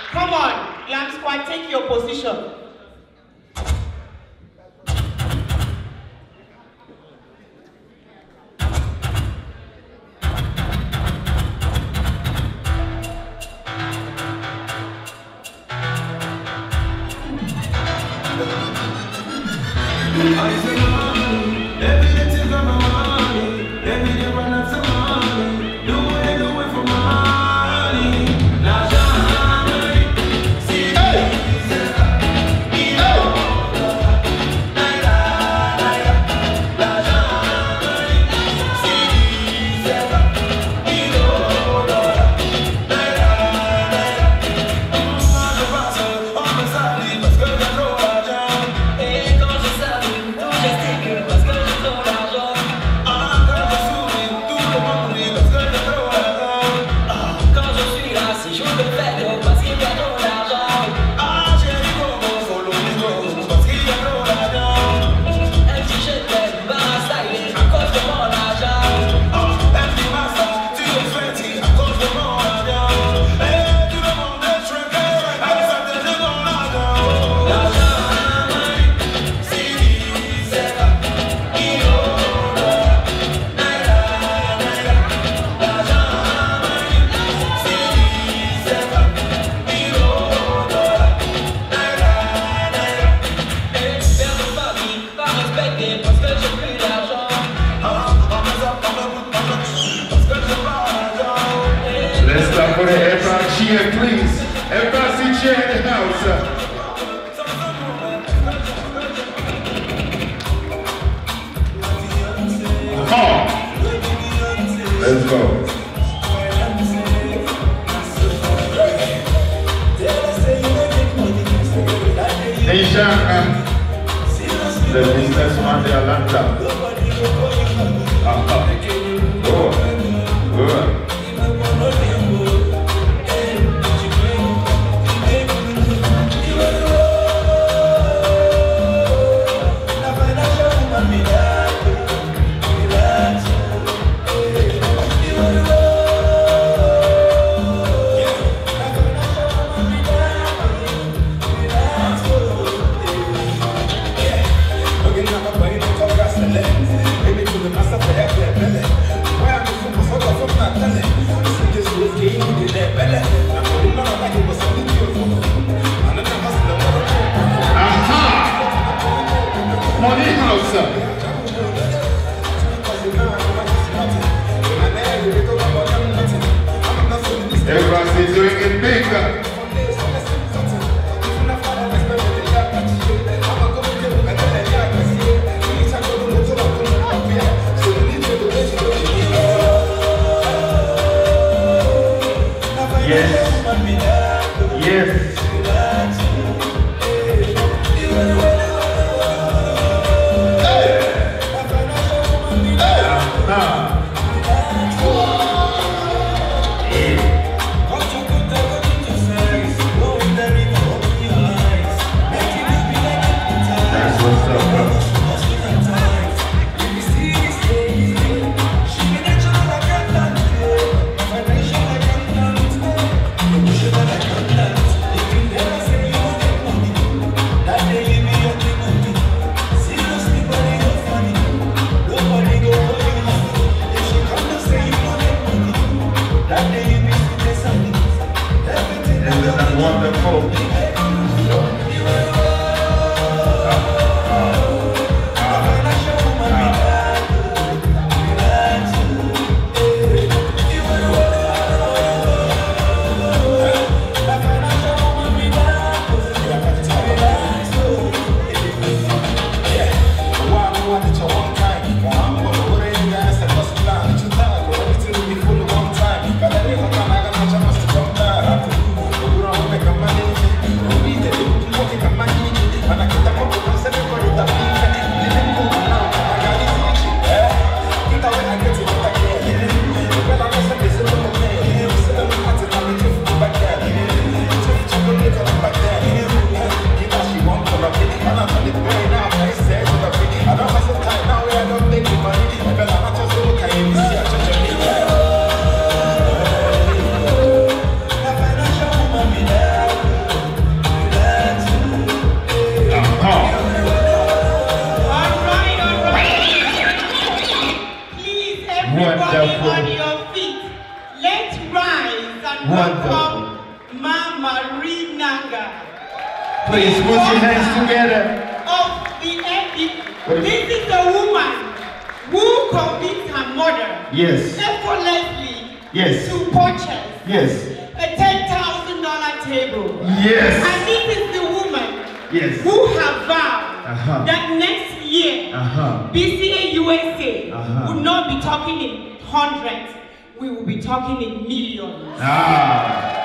L: Come on, Glam Squad, take your position.
M: Just
K: Attention, the businessman de Atlanta. Good. Good.
C: Money house.
K: Everybody's doing it big. Yes. Yes. Please put your hands together.
L: Of the epic. This is a woman who convinced her mother effortlessly to purchase a $10,000 table.
K: Yes.
L: And this is the woman who have vowed that next year BCA-USA will not be talking in hundreds. We will be talking in millions.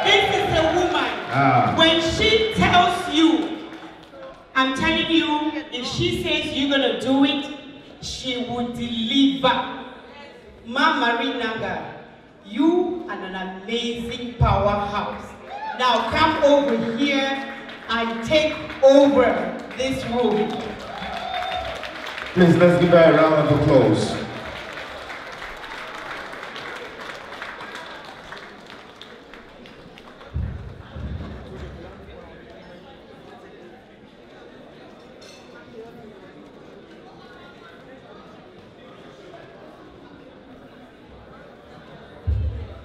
L: This is a woman, when she tells you, I'm telling you, if she says you're gonna do it, she will deliver. Ma Marie Nanga, you are an amazing powerhouse. Now come over here and take over this room.
K: Please, let's give her a round of applause.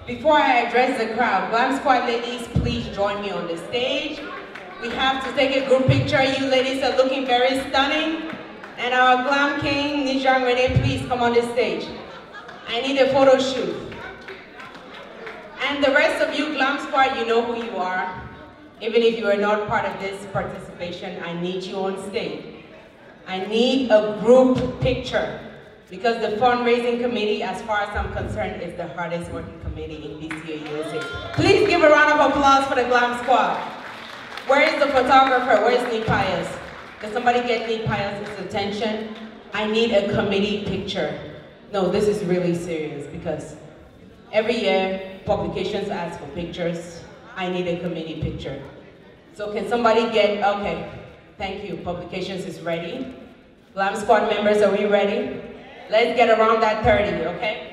A: Before I address the crowd, Glam Squad ladies, please join me on the stage. We have to take a group picture. You ladies are looking very stunning. And our Glam King, Nijan Rene, please come on the stage. I need a photo shoot. And the rest of you, Glam Squad, you know who you are. Even if you are not part of this participation, I need you on stage. I need a group picture. Because the fundraising committee, as far as I'm concerned, is the hardest working committee in BCA-USA. Please give a round of applause for the Glam Squad. Where is the photographer? Where's Nick Pius? Can somebody get Nick Pius' attention? I need a committee picture. No, this is really serious because every year publications ask for pictures. I need a committee picture. So can somebody get, okay, thank you. Publications is ready. Glam Squad members, are we ready? Let's get around that 30, okay?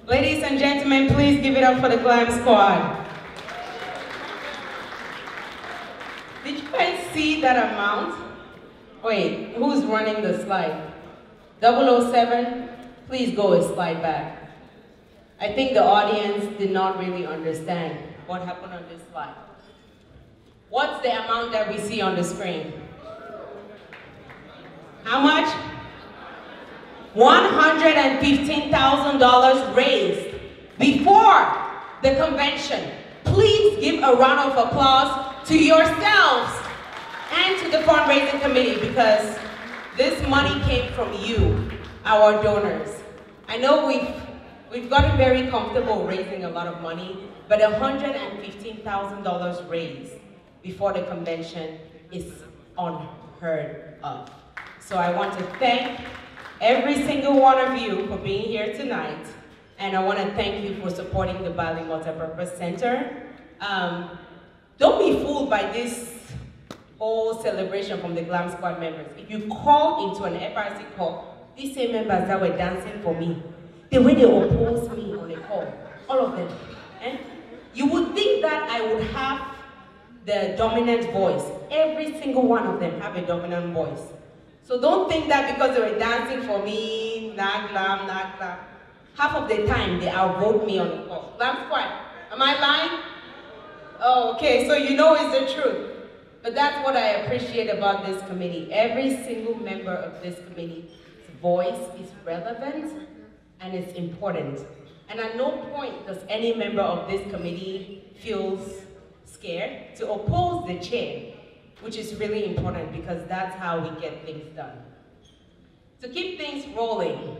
A: Ladies and gentlemen, please give it up for the Glam Squad. Did you guys see that amount? Wait, who's running the slide? 007, please go a slide back. I think the audience did not really understand what happened on this slide. What's the amount that we see on the screen? How much? $115,000 raised before the convention. Please give a round of applause to yourselves and to the fundraising committee because this money came from you, our donors. I know we've gotten very comfortable raising a lot of money, but $115,000 raised before the convention is unheard of. So I want to thank every single one of you for being here tonight, and I want to thank you for supporting the Bali Multipurpose Center. Don't be fooled by this whole celebration from the Glam Squad members. If you call into an FRC call, these same members that were dancing for me, the way they opposed me on the call, all of them, you would think that I would have the dominant voice. Every single one of them have a dominant voice. So don't think that because they were dancing for me, nah glam, nah glam. Half of the time, they outvote me on the call. Glam Squad, am I lying? Oh, okay, so you know it's the truth. But that's what I appreciate about this committee. Every single member of this committee's voice is relevant and it's important. And at no point does any member of this committee feel scared to oppose the chair, which is really important because that's how we get things done. To keep things rolling,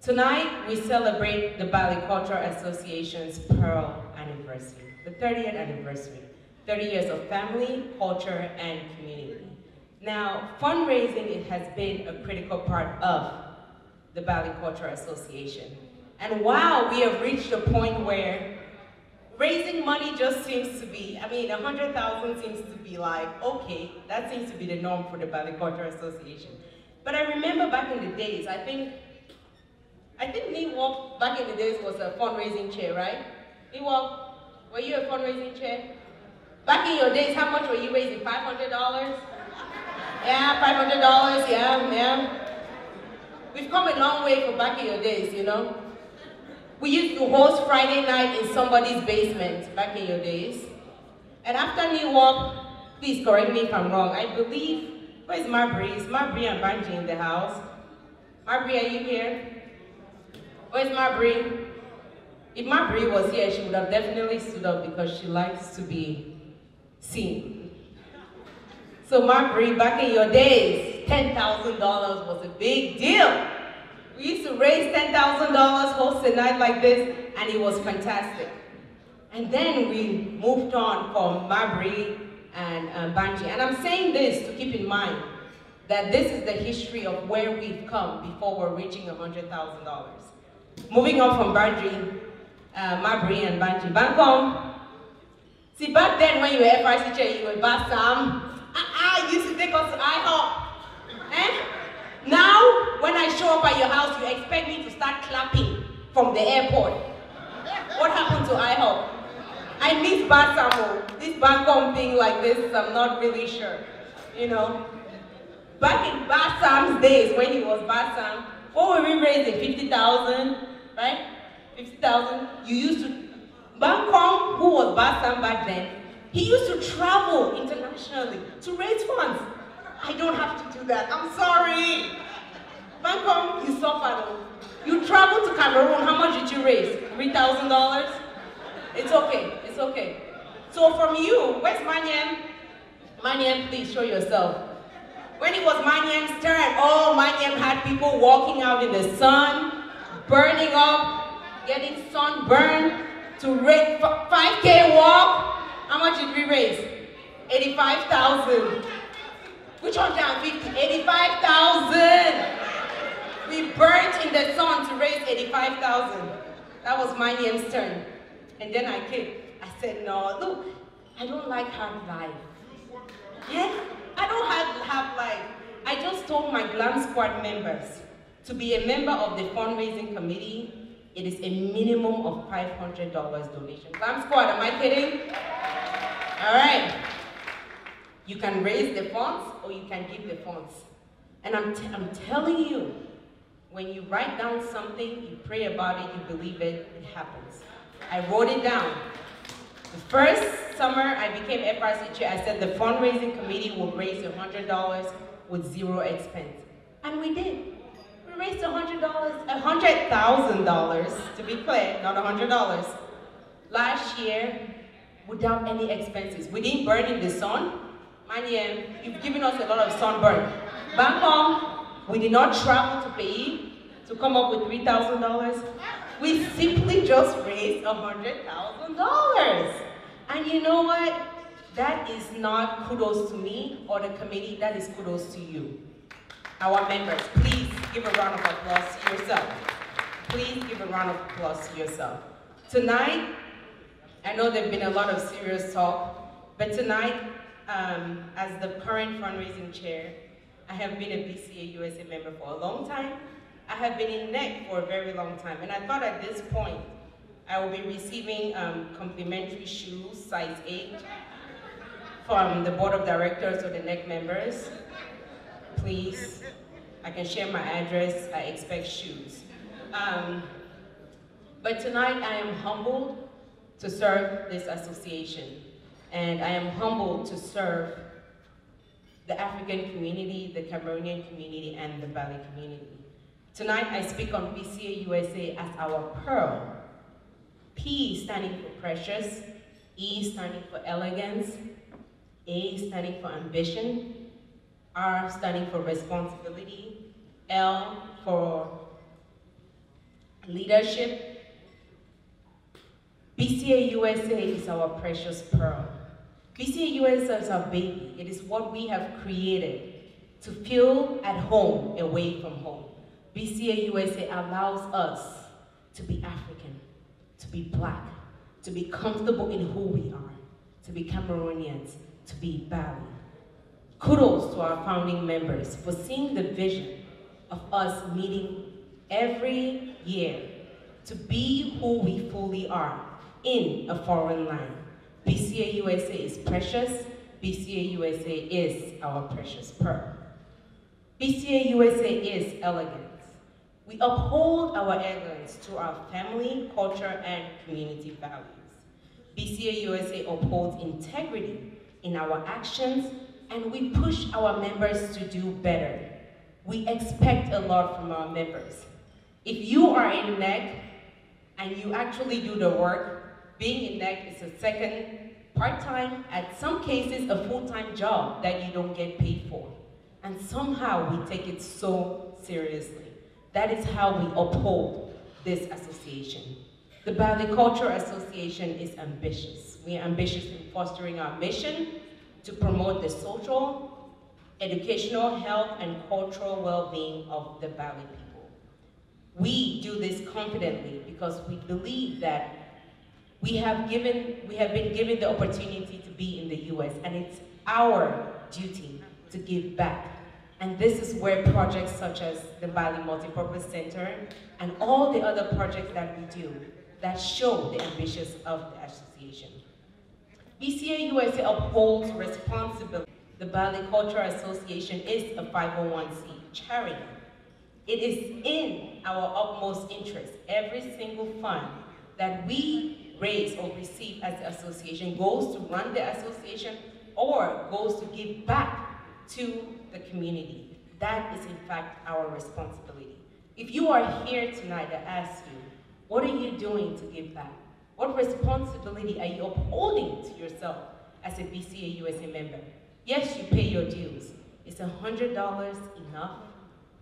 A: tonight we celebrate the Bali Cultural Association's Pearl Anniversary, the 30th anniversary, 30 years of family, culture, and community. Now, fundraising it has been a critical part of the Bali Cultural Association. And while we have reached a point where raising money just seems to be, I mean, 100,000 seems to be like, okay, that seems to be the norm for the Bali Cultural Association. But I remember back in the days, I think Niwok back in the days was a fundraising chair, right? Niwok, were you a fundraising chair? Back in your days, how much were you raising? $500? Yeah, $500, yeah. We've come a long way from back in your days, you know? We used to host Friday night in somebody's basement back in your days. And after Niwok, please correct me if I'm wrong, I believe, where's Marbury? Is Marbury and Banji in the house? Marbury, are you here? Where's Marbury? If Marbury was here, she would have definitely stood up because she likes to be seen. So Marbury, back in your days, $10,000 was a big deal. We used to raise $10,000, host a night like this, and it was fantastic. And then we moved on from Marbury and Banji. And I'm saying this to keep in mind that this is the history of where we've come before we're reaching $100,000. Moving on from Marbury and Banji. Bankom. See, back then when you were FRC chair, you were Bassam. You used to take us to IHOP. Now, when I show up at your house, you expect me to start clapping from the airport.
M: What happened to IHOP? I miss Basamo. This Bangkok thing like this, I'm not really sure. You know? Back in Basam's days, when he was Basam, what were we raising? 50,000, right? 50,000. You used to, Bangkok, who was Basam back then, he used to travel internationally to raise funds. I don't have to do that. I'm sorry. Bangkok, you suffered. You traveled to Cameroon. How much did you raise? $3,000? It's okay. It's okay. So from you, where's Manyem? Manyem, please show yourself. When it was Manyem's turn, oh, Manyem had people walking out in the sun, burning up, getting sunburned to raise 5K walk. How much did we raise? 85,000. Which 150? 85,000. We burnt in the sun to raise 85,000. That was my name's turn. And then I came. I said, no, look, I don't like hard life. Yeah? I don't have life. I just told my Glam Squad members to be a member of the fundraising committee. It is a minimum of $500 donation. Glam Squad, am I kidding? All right. You can raise the funds or you can give the funds. And I'm telling you, when you write down something, you pray about it, you believe it, it happens. I wrote it down. The first summer I became FRC chair, I said the fundraising committee will raise $100 with zero expense. And we did. We raised $100, $100,000 to be clear, not $100. Last year, without any expenses. We didn't burn in the sun. Manyem, you've given us a lot of sunburn. Bangkok, we did not travel to pay to come up with $3,000. We simply just raised $100,000. And you know what? That is not kudos to me or the committee, that is kudos to you. Our members, please give a round of applause to yourself. Please give a round of applause to yourself. Tonight, I know there's been a lot of serious talk, but tonight, as the current fundraising chair, I have been a BCA-USA member for a long time. I have been in NEC for a very long time, and I thought at this point, I will be receiving complimentary shoes, size 8, from the board of directors or the NEC members. Please, I can share my address, I expect shoes. But tonight I am humbled to serve this association. And I am humbled to serve the African community, the Cameroonian community, and the Bali community. Tonight I speak on BCA-USA as our pearl. P standing for precious, E standing for elegance, A standing for ambition, R standing for responsibility, L for leadership. BCA-USA is our precious pearl. BCA-USA is our baby. It is what we have created to feel at home away from home. BCA-USA allows us to be African, to be Black, to be comfortable in who we are, to be Cameroonians, to be Bali. Kudos to our founding members for seeing the vision of us meeting every year to be who we fully are in a foreign land. BCA-USA is precious. BCA-USA is our precious pearl. BCA-USA is elegance. We uphold our elegance through our family, culture, and community values. BCA-USA upholds integrity in our actions, and we push our members to do better. We expect a lot from our members. If you are in NEC and you actually do the work, being in NEC is a second part-time, at some cases a full-time job that you don't get paid for. And somehow we take it so seriously. That is how we uphold this association. The Bali Culture Association is ambitious. We are ambitious in fostering our mission to promote the social, educational, health, and cultural well-being of the Bali people. We do this confidently because we believe that we have been given the opportunity to be in the US, and it's our duty to give back. And this is where projects such as the Bali Multipurpose Center and all the other projects that we do, that show the ambitions of the association. BCA-USA upholds responsibility. The Bali Cultural Association is a 501c charity. It is in our utmost interest. Every single fund that we raise or receive as the association goes to run the association or goes to give back to the community. That is in fact our responsibility. If you are here tonight, I ask you, what are you doing to give back? What responsibility are you upholding to yourself as a BCA-USA member? Yes, you pay your dues. Is $100 enough?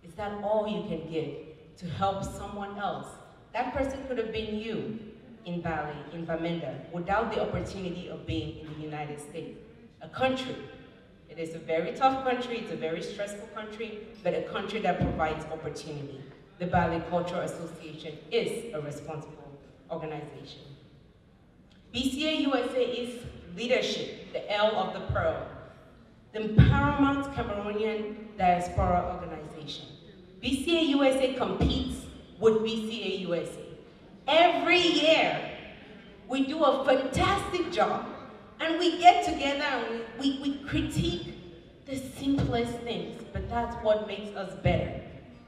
M: Is that all you can give to help someone else? That person could have been you in Bali, in Bamenda, without the opportunity of being in the United States. A country. It is a very tough country, it's a very stressful country, but a country that provides opportunity. The Bali Cultural Association is a responsible organization. BCA-USA is leadership, the L of the Pearl, the paramount Cameroonian diaspora organization. BCA-USA competes with BCA-USA. Every year, we do a fantastic job, and we get together and we critique the simplest things, but that's what makes us better,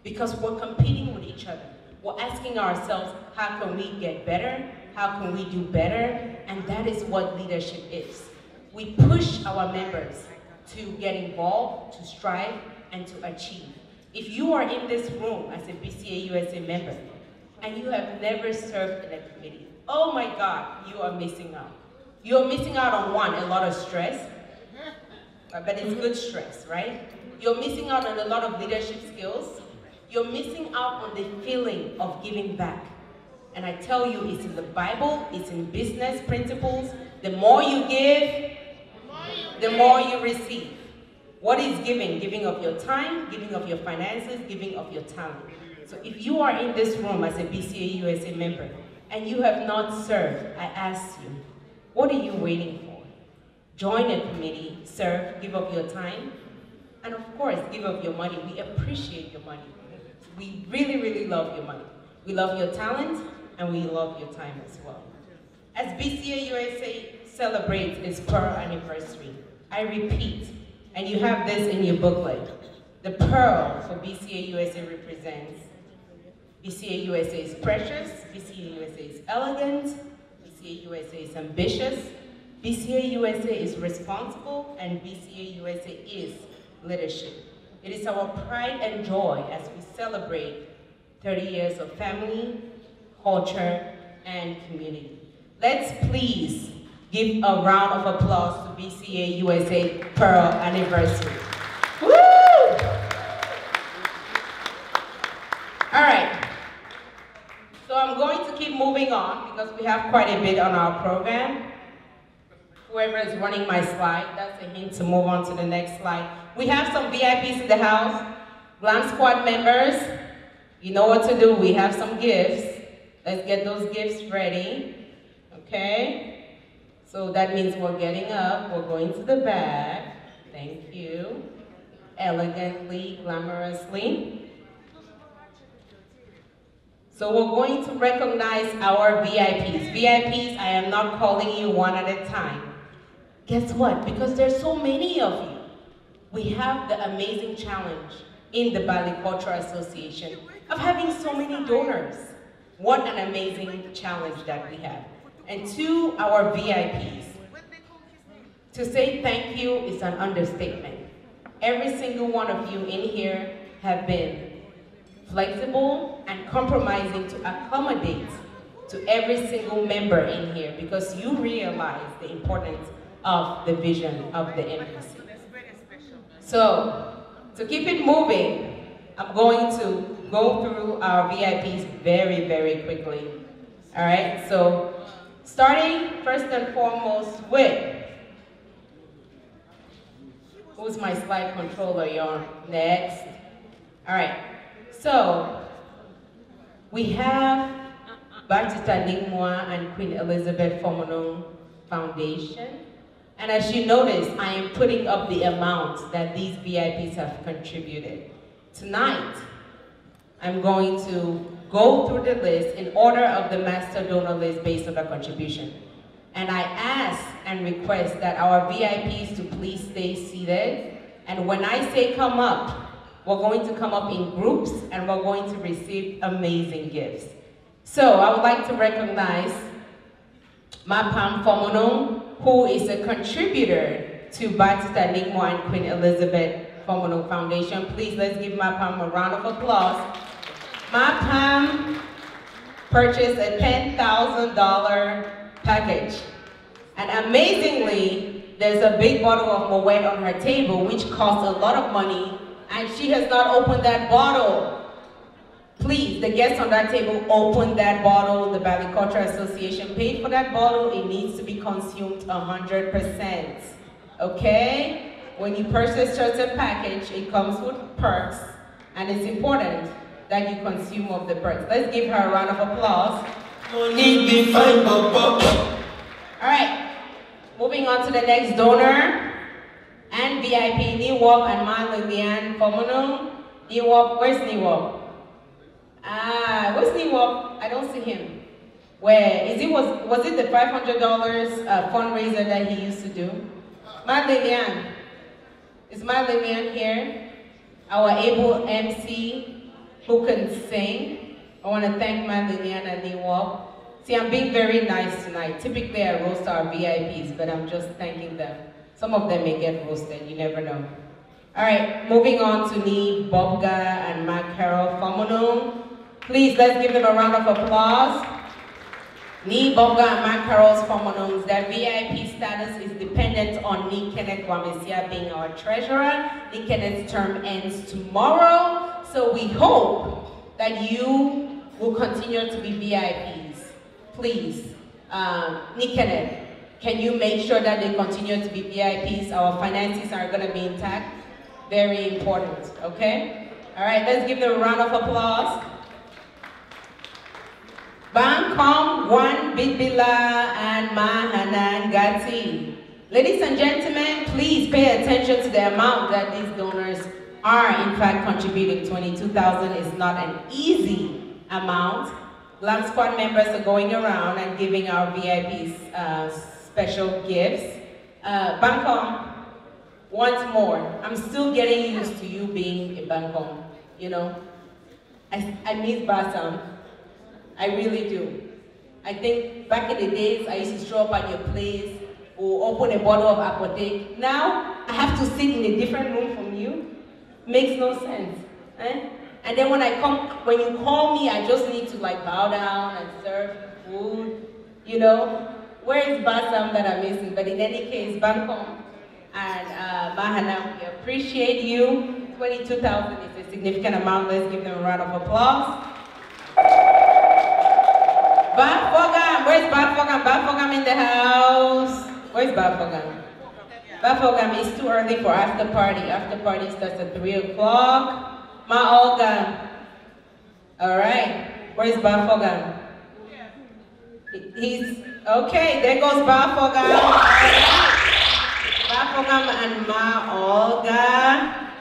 M: because we're competing with each other. We're asking ourselves, how can we get better? How can we do better? And that is what leadership is. We push our members to get involved, to strive, and to achieve. If you are in this room as a BCA-USA member, and you have never served in a committee, oh my God, you are missing out. You're missing out on one, a lot of stress, but it's good stress, right? You're missing out on a lot of leadership skills. You're missing out on the feeling of giving back. And I tell you, it's in the Bible, it's in business principles. The more you give, the more you receive. What is giving? Giving of your time, giving of your finances, giving of your talent. So if you are in this room as a BCA-USA member and you have not served, I ask you, what are you waiting for? Join a committee, serve, give up your time, and of course, give up your money. We appreciate your money. We really, really love your money. We love your talent, and we love your time as well. As BCA-USA celebrates its Pearl anniversary, I repeat, and you have this in your booklet, the Pearl for BCA-USA represents BCA-USA is precious, BCA-USA is elegant, BCA-USA is ambitious, BCA-USA is responsible, and BCA-USA is leadership. It is our pride and joy as we celebrate 30 years of family, culture, and community. Let's please give a round of applause to BCA-USA Pearl Anniversary. Woo! All right. So I'm going to keep moving on because we have quite a bit on our program. Whoever is running my slide, that's a hint to move on to the next slide. We have some VIPs in the house, Glam Squad members. You know what to do, we have some gifts. Let's get those gifts ready, okay? So that means we're getting up, we're going to the back. Thank you. Elegantly, glamorously. So we're going to recognize our VIPs. VIPs, I am not calling you one at a time. Guess what? Because there's so many of you, we have the amazing challenge in the Bali Cultural Association of having so many donors. What an amazing challenge that we have. And to our VIPs, to say thank you is an understatement. Every single one of you in here have been flexible and compromising to accommodate to every single member in here because you realize the importance of the vision of the embassy. So, to keep it moving, I'm going to go through our VIPs very, very quickly. All right, so starting first and foremost with, who's my slide controller, y'all? Next. All right, so we have Batista Ningwa and Queen Elizabeth Fomono Foundation. And as you notice, I am putting up the amount that these VIPs have contributed. Tonight, I'm going to go through the list in order of the master donor list based on the contribution. And I ask and request that our VIPs to please stay seated. And when I say come up, we're going to come up in groups and we're going to receive amazing gifts. So I would like to recognize Mapam Fomono, who is a contributor to Batista Nigmo and Queen Elizabeth Fomono Foundation. Please let's give Mapam a round of applause. Mapam purchased a $10,000 package. And amazingly, there's a big bottle of Moet on her table, which costs a lot of money, and she has not opened that bottle. Please, the guests on that table, open that bottle. The Bali Culture Association paid for that bottle. It needs to be consumed 100%. Okay? When you purchase such a package, it comes with perks, and it's important that you consume of the perks. Let's give her a round of applause. All right, moving on to the next donor and VIP, Niwop and Ma Lilian Fomono. Niwop, where's Niwop? Where's Niwop? I don't see him. Where is he? Was it the $500 fundraiser that he used to do? Ma Lilian, is Ma Lilian here? Our able MC who can sing. I want to thank Ma Lilian and Niwop. See, I'm being very nice tonight. Typically, I roast our VIPs, but I'm just thanking them. Some of them may get roasted, you never know. All right, moving on to Ni Bobga and Ma Carol Fomono. Please, let's give them a round of applause. Ni Bobga and Ma Carol's Fomonos, their VIP status is dependent on Ni Kenneth Wamesia being our treasurer. Ni Kenneth's term ends tomorrow, so we hope that you will continue to be VIPs. Please, Ni Kenneth, can you make sure that they continue to be VIPs? Our finances are going to be intact. Very important, okay? All right, let's give them a round of applause. Bangkong, Wan Bidbila, and Mahanan Gati. Ladies and gentlemen, please pay attention to the amount that these donors are in fact contributing. $22,000 is not an easy amount. Glam Squad members are going around and giving our VIPs special gifts. Bangkong, once more, I'm still getting used to you being in Bangkok, you know. I miss Bassam. I really do. I think back in the days, I used to show up at your place or open a bottle of apotheke. Now, I have to sit in a different room from you. Makes no sense. Eh? And then when you call me, I just need to like bow down and serve food, you know. Where is Bassam that I'm missing? But in any case, Bangkok and Mahana, we appreciate you. 22,000 is a significant amount. Let's give them a round of applause. Bafogam, where's Bafogam? Bafogam in the house. Where's Bafogam? Bafogam is too early for after party. After party starts at 3 o'clock. Ma Olga. All right. Where's Bafogam? He's okay. There goes Bafogam. Bafogam and Ma Olga.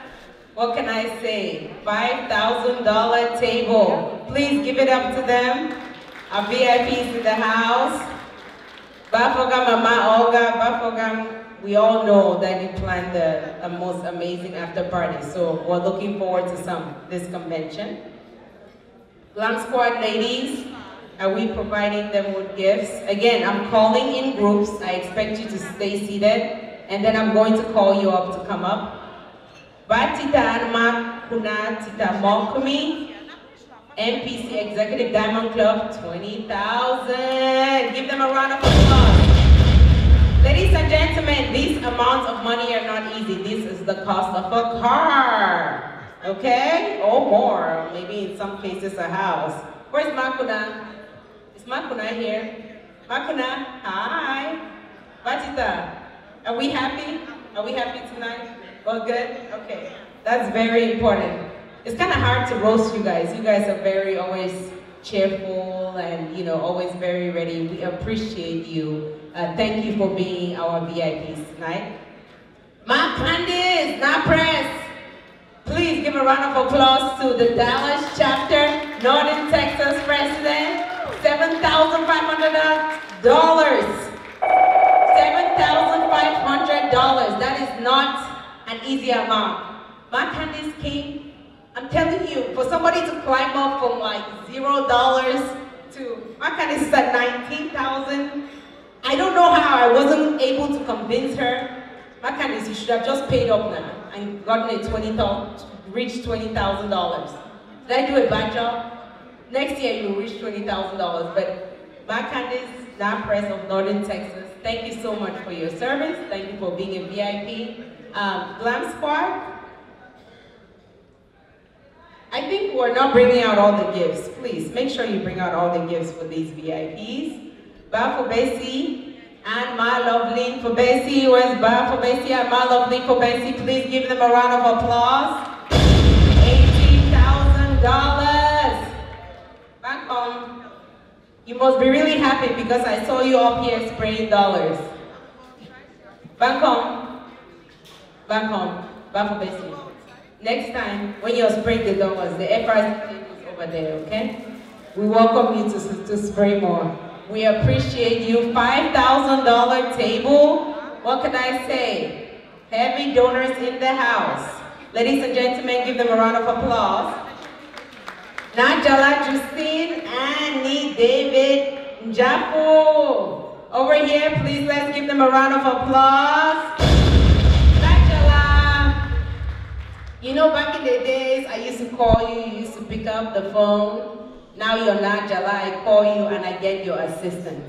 M: What can I say? $5,000 table. Please give it up to them. Our VIPs in the house. Bafogam and Ma Olga. Bafogam, we all know that you planned the most amazing after party. So we're looking forward to this convention. Glam Squad ladies, are we providing them with gifts? Again, I'm calling in groups. I expect you to stay seated. And then I'm going to call you up to come up. Batita Anma Kuna Tita Mokumi, MPC Executive Diamond Club, 20,000. Give them a round of applause. Ladies and gentlemen, these amounts of money are not easy. This is the cost of a car, okay? Or more, maybe in some cases a house. Where's Makuna? Is Makuna here? Makuna, hi. Batita, are we happy? Are we happy tonight? All good? Okay, that's very important. It's kind of hard to roast you guys. You guys are very always cheerful and, you know, always very ready. We appreciate you. Thank you for being our VIPs tonight. Ma Candice, Na Press. Please give a round of applause to the Dallas chapter, Northern Texas president, $7,500. $7,500. That is not an easy amount. My Candice King, I'm telling you, for somebody to climb up from like $0 to, my Candice is at 19,000. I don't know how I wasn't able to convince her. My Candice, you should have just paid up now and gotten reached $20,000. Did I do a bad job? Next year you will reach $20,000. But my Candice, now press of Northern Texas, thank you so much for your service. Thank you for being a VIP. Glam Squad, I think we're not bringing out all the gifts. Please, make sure you bring out all the gifts for these VIPs. Ba for Bessie and my lovely for Bessie. Where's Ba for Bessie and my lovely for Bessie? Please give them a round of applause. $18,000. Back home. You must be really happy because I saw you up here spraying dollars. Back home. Back home. Back for Bessie. Next time, when you're spraying the dollars, the FRC is over there, okay? We welcome you to spray more. We appreciate you. $5,000 table. What can I say? Heavy donors in the house. Ladies and gentlemen, give them a round of applause. Najala Justine, Annie, David, Njapo. Over here, please let's give them a round of applause. Najala. You know, back in the days, I used to call you, you used to pick up the phone. Now you're Najala, I call you and I get your assistant.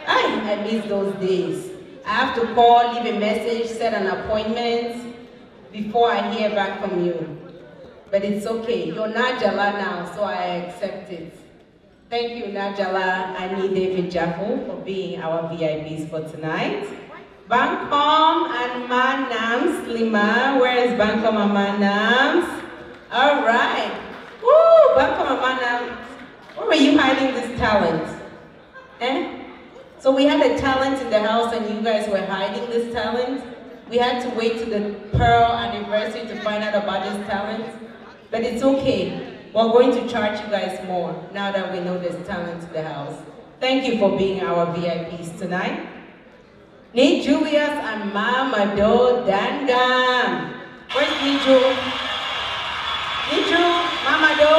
M: I miss those days. I have to call, leave a message, set an appointment before I hear back from you. But it's okay. You're Najala now, so I accept it. Thank you, Najala and David Jaffo, for being our VIPs for tonight. Bangkom and Manams Lima. Where is Bangkom and Manams? All right. Woo, Bangkom and Manams. Where were you hiding this talent? Eh? So we had a talent in the house and you guys were hiding this talent. We had to wait to the Pearl anniversary to find out about this talent. But it's okay. We're going to charge you guys more now that we know there's talent in the house. Thank you for being our VIPs tonight. Need Julius and Mama Do Dangam. Where's Niju? Niju, Mama Do.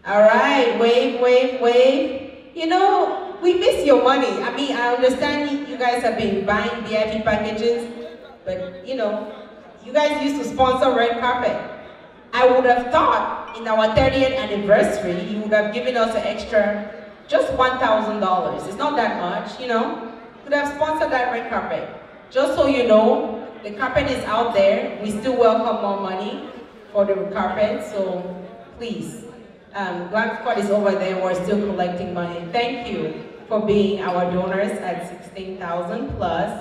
M: All right, wave, wave, wave. You know, we miss your money. I mean, I understand you guys have been buying VIP packages, but you know, you guys used to sponsor red carpet. I would have thought in our 30th anniversary, you would have given us an extra, just $1,000. It's not that much, you know. You could have sponsored that red carpet. Just so you know, the carpet is out there. We still welcome more money for the carpet, so please. Glam Squad is over there. We're still collecting money. Thank you for being our donors at 16,000 plus.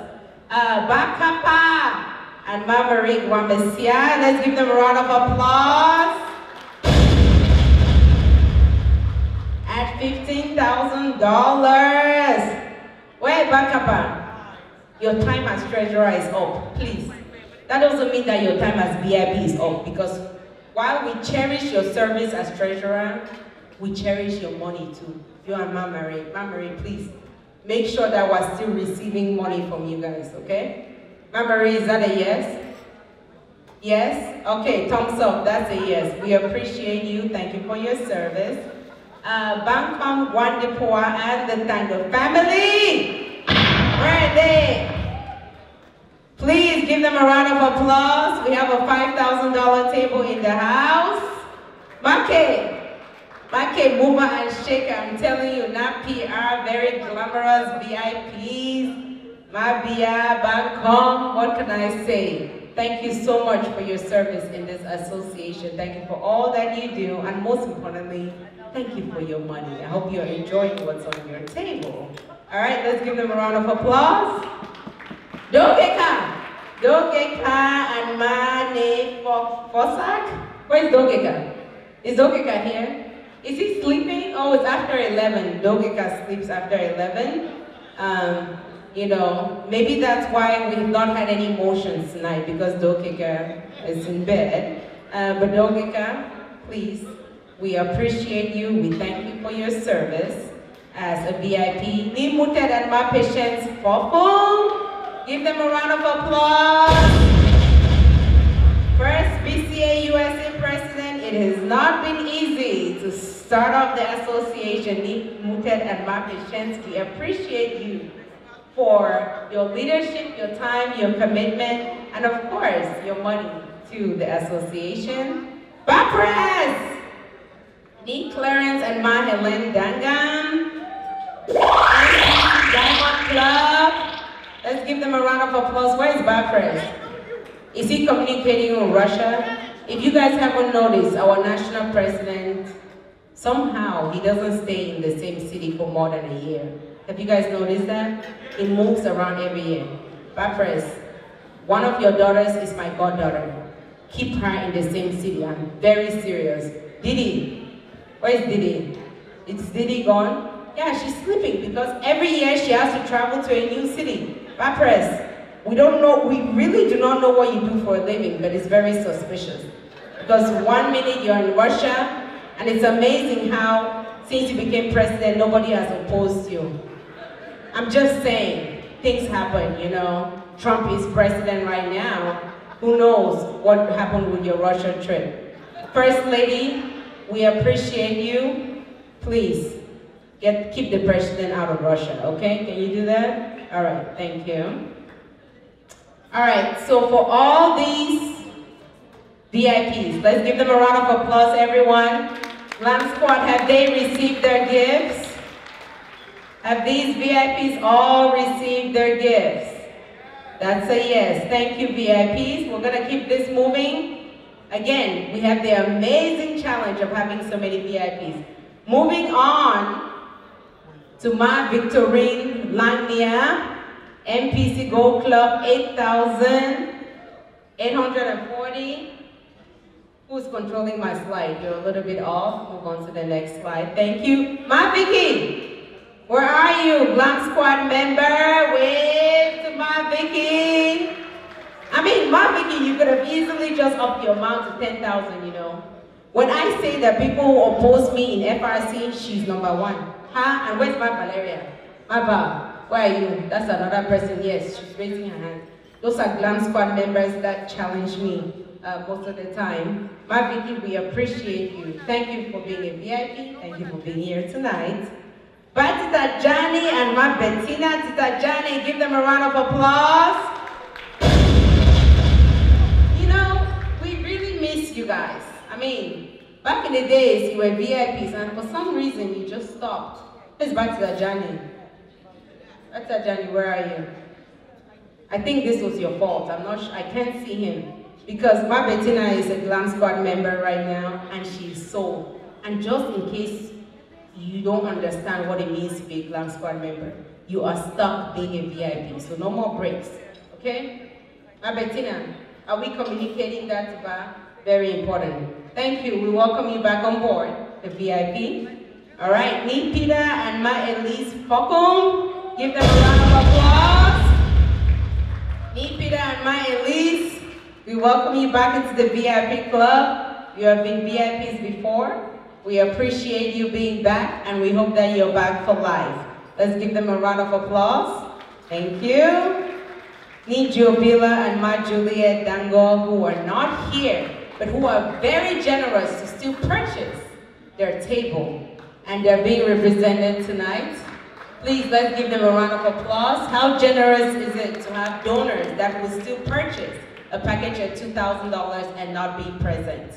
M: Bakapa and Maverick Wambesia. Let's give them a round of applause. At $15,000. Where Bakapa? Your time as treasurer is up, please. That doesn't mean that your time as VIP is up, because while we cherish your service as treasurer, we cherish your money too. You and Mama Marie, please make sure that we're still receiving money from you guys, okay? Mama Marie, is that a yes? Yes? Okay, thumbs up, that's a yes. We appreciate you, thank you for your service. Bangkok, Wandipoa, and the Tango family, where are they? Please give them a round of applause. We have a $5,000 table in the house. Make, mover and shaker. I'm telling you, not PR, very glamorous VIPs. Mabia, Bangkok, what can I say? Thank you so much for your service in this association. Thank you for all that you do, and most importantly, thank you for your money. I hope you're enjoying what's on your table. All right, let's give them a round of applause. Dogeka and Mane Fosak. Where's Dogeka? Is Dogeka here? Is he sleeping? Oh, it's after 11. Dogeka sleeps after 11. You know, maybe that's why we've not had any motions tonight, because Dokeka is in bed. But Dokeka, please, we appreciate you. We thank you for your service as a VIP. Ni Muted and my patients for give them a round of applause. First BCA-USA president, it has not been easy to start off the association. Ni Muted and my patients, we appreciate you for your leadership, your time, your commitment, and of course, your money to the association. Bapres! Ni Clarence and Ma Helen Dangam. Diamond Club. Let's give them a round of applause. Where is Bapres? Is he communicating with Russia? If you guys haven't noticed, our national president, somehow he doesn't stay in the same city for more than a year. Have you guys noticed that? He moves around every year. Bapres, one of your daughters is my goddaughter. Keep her in the same city. I'm very serious. Didi, where's Didi? Is Didi gone? Yeah, she's sleeping because every year she has to travel to a new city. Bapres, we really do not know what you do for a living, but it's very suspicious. Because 1 minute you're in Russia, and it's amazing how since you became president, nobody has opposed you. I'm just saying, things happen, you know. Trump is president right now. Who knows what happened with your Russia trip? First Lady, we appreciate you. Please, keep the president out of Russia, okay? Can you do that? All right, thank you. All right, so for all these VIPs, let's give them a round of applause, everyone. Glam Squad, have they received their gifts? Have these VIPs all received their gifts? That's a yes. Thank you, VIPs. We're gonna keep this moving. Again, we have the amazing challenge of having so many VIPs. Moving on to my Victorine Langnia, MPC Gold Club 8,840. Who's controlling my slide? You're a little bit off. Move on to the next slide. Thank you. Ma Vicky, where are you? Glam Squad member, wave to Ma Vicky. I mean, Ma Vicky, you could have easily just upped your amount to 10,000, you know. When I say that people who oppose me in FRC, she's number one. Huh? And where's my Valeria? Mava, where are you? That's another person. Yes, she's raising her hand. Those are Glam Squad members that challenge me most of the time. Ma Vicky, we appreciate you. Thank you for being a VIP. Thank you for being here tonight. But Tita Johnny and Ma Bettina, Tita Johnny, give them a round of applause. You know, we really miss you guys. I mean, back in the days, you were VIPs, and for some reason, you just stopped. Let's back to Johnny. Tita Johnny, where are you? I think this was your fault. I'm not sure. I can't see him. Because Ma Bettina is a Glam Squad member right now, and she's sold. And just in case you don't understand what it means to be a Glam Squad member, you are stuck being a VIP, so no more breaks, okay? Ma Bettina, are we communicating that to Ba? Very important. Thank you, we welcome you back on board, the VIP. All right, meet Peter and Ma Elise Fokum. Give them a round of applause. Meet Peter and Ma Elise. We welcome you back into the VIP club. You have been VIPs before. We appreciate you being back, and we hope that you're back for life. Let's give them a round of applause. Thank you. Ni Jobila and Ma Juliet Dango, who are not here, but who are very generous to still purchase their table, and they're being represented tonight. Please, let's give them a round of applause. How generous is it to have donors that will still purchase a package at $2,000 and not be present?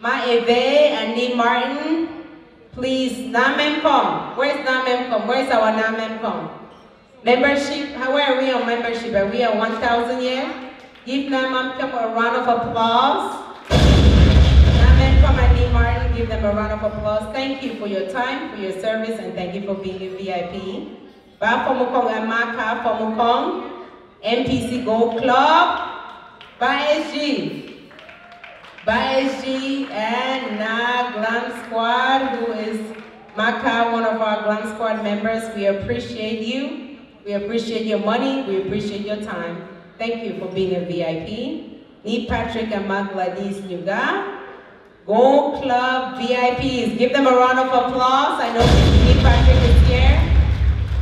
M: Ma Eve and Ni Martin, please, Namemcom. Where's Namemcom? Where's our Namemcom? Membership, where are we on membership? Are we at 1,000 yet? Give Namemcom a round of applause. Namemcom and Ni Martin, give them a round of applause. Thank you for your time, for your service, and thank you for being a VIP. Ba Fomukong and Maka Fomukong. MPC Gold Club, BSG and Na Glam Squad, who is Maka, one of our Glam Squad members, we appreciate you. We appreciate your money. We appreciate your time. Thank you for being a VIP. Need Patrick and Mark Gladys Nuga. Gold Club VIPs. Give them a round of applause. I know Need Patrick is here.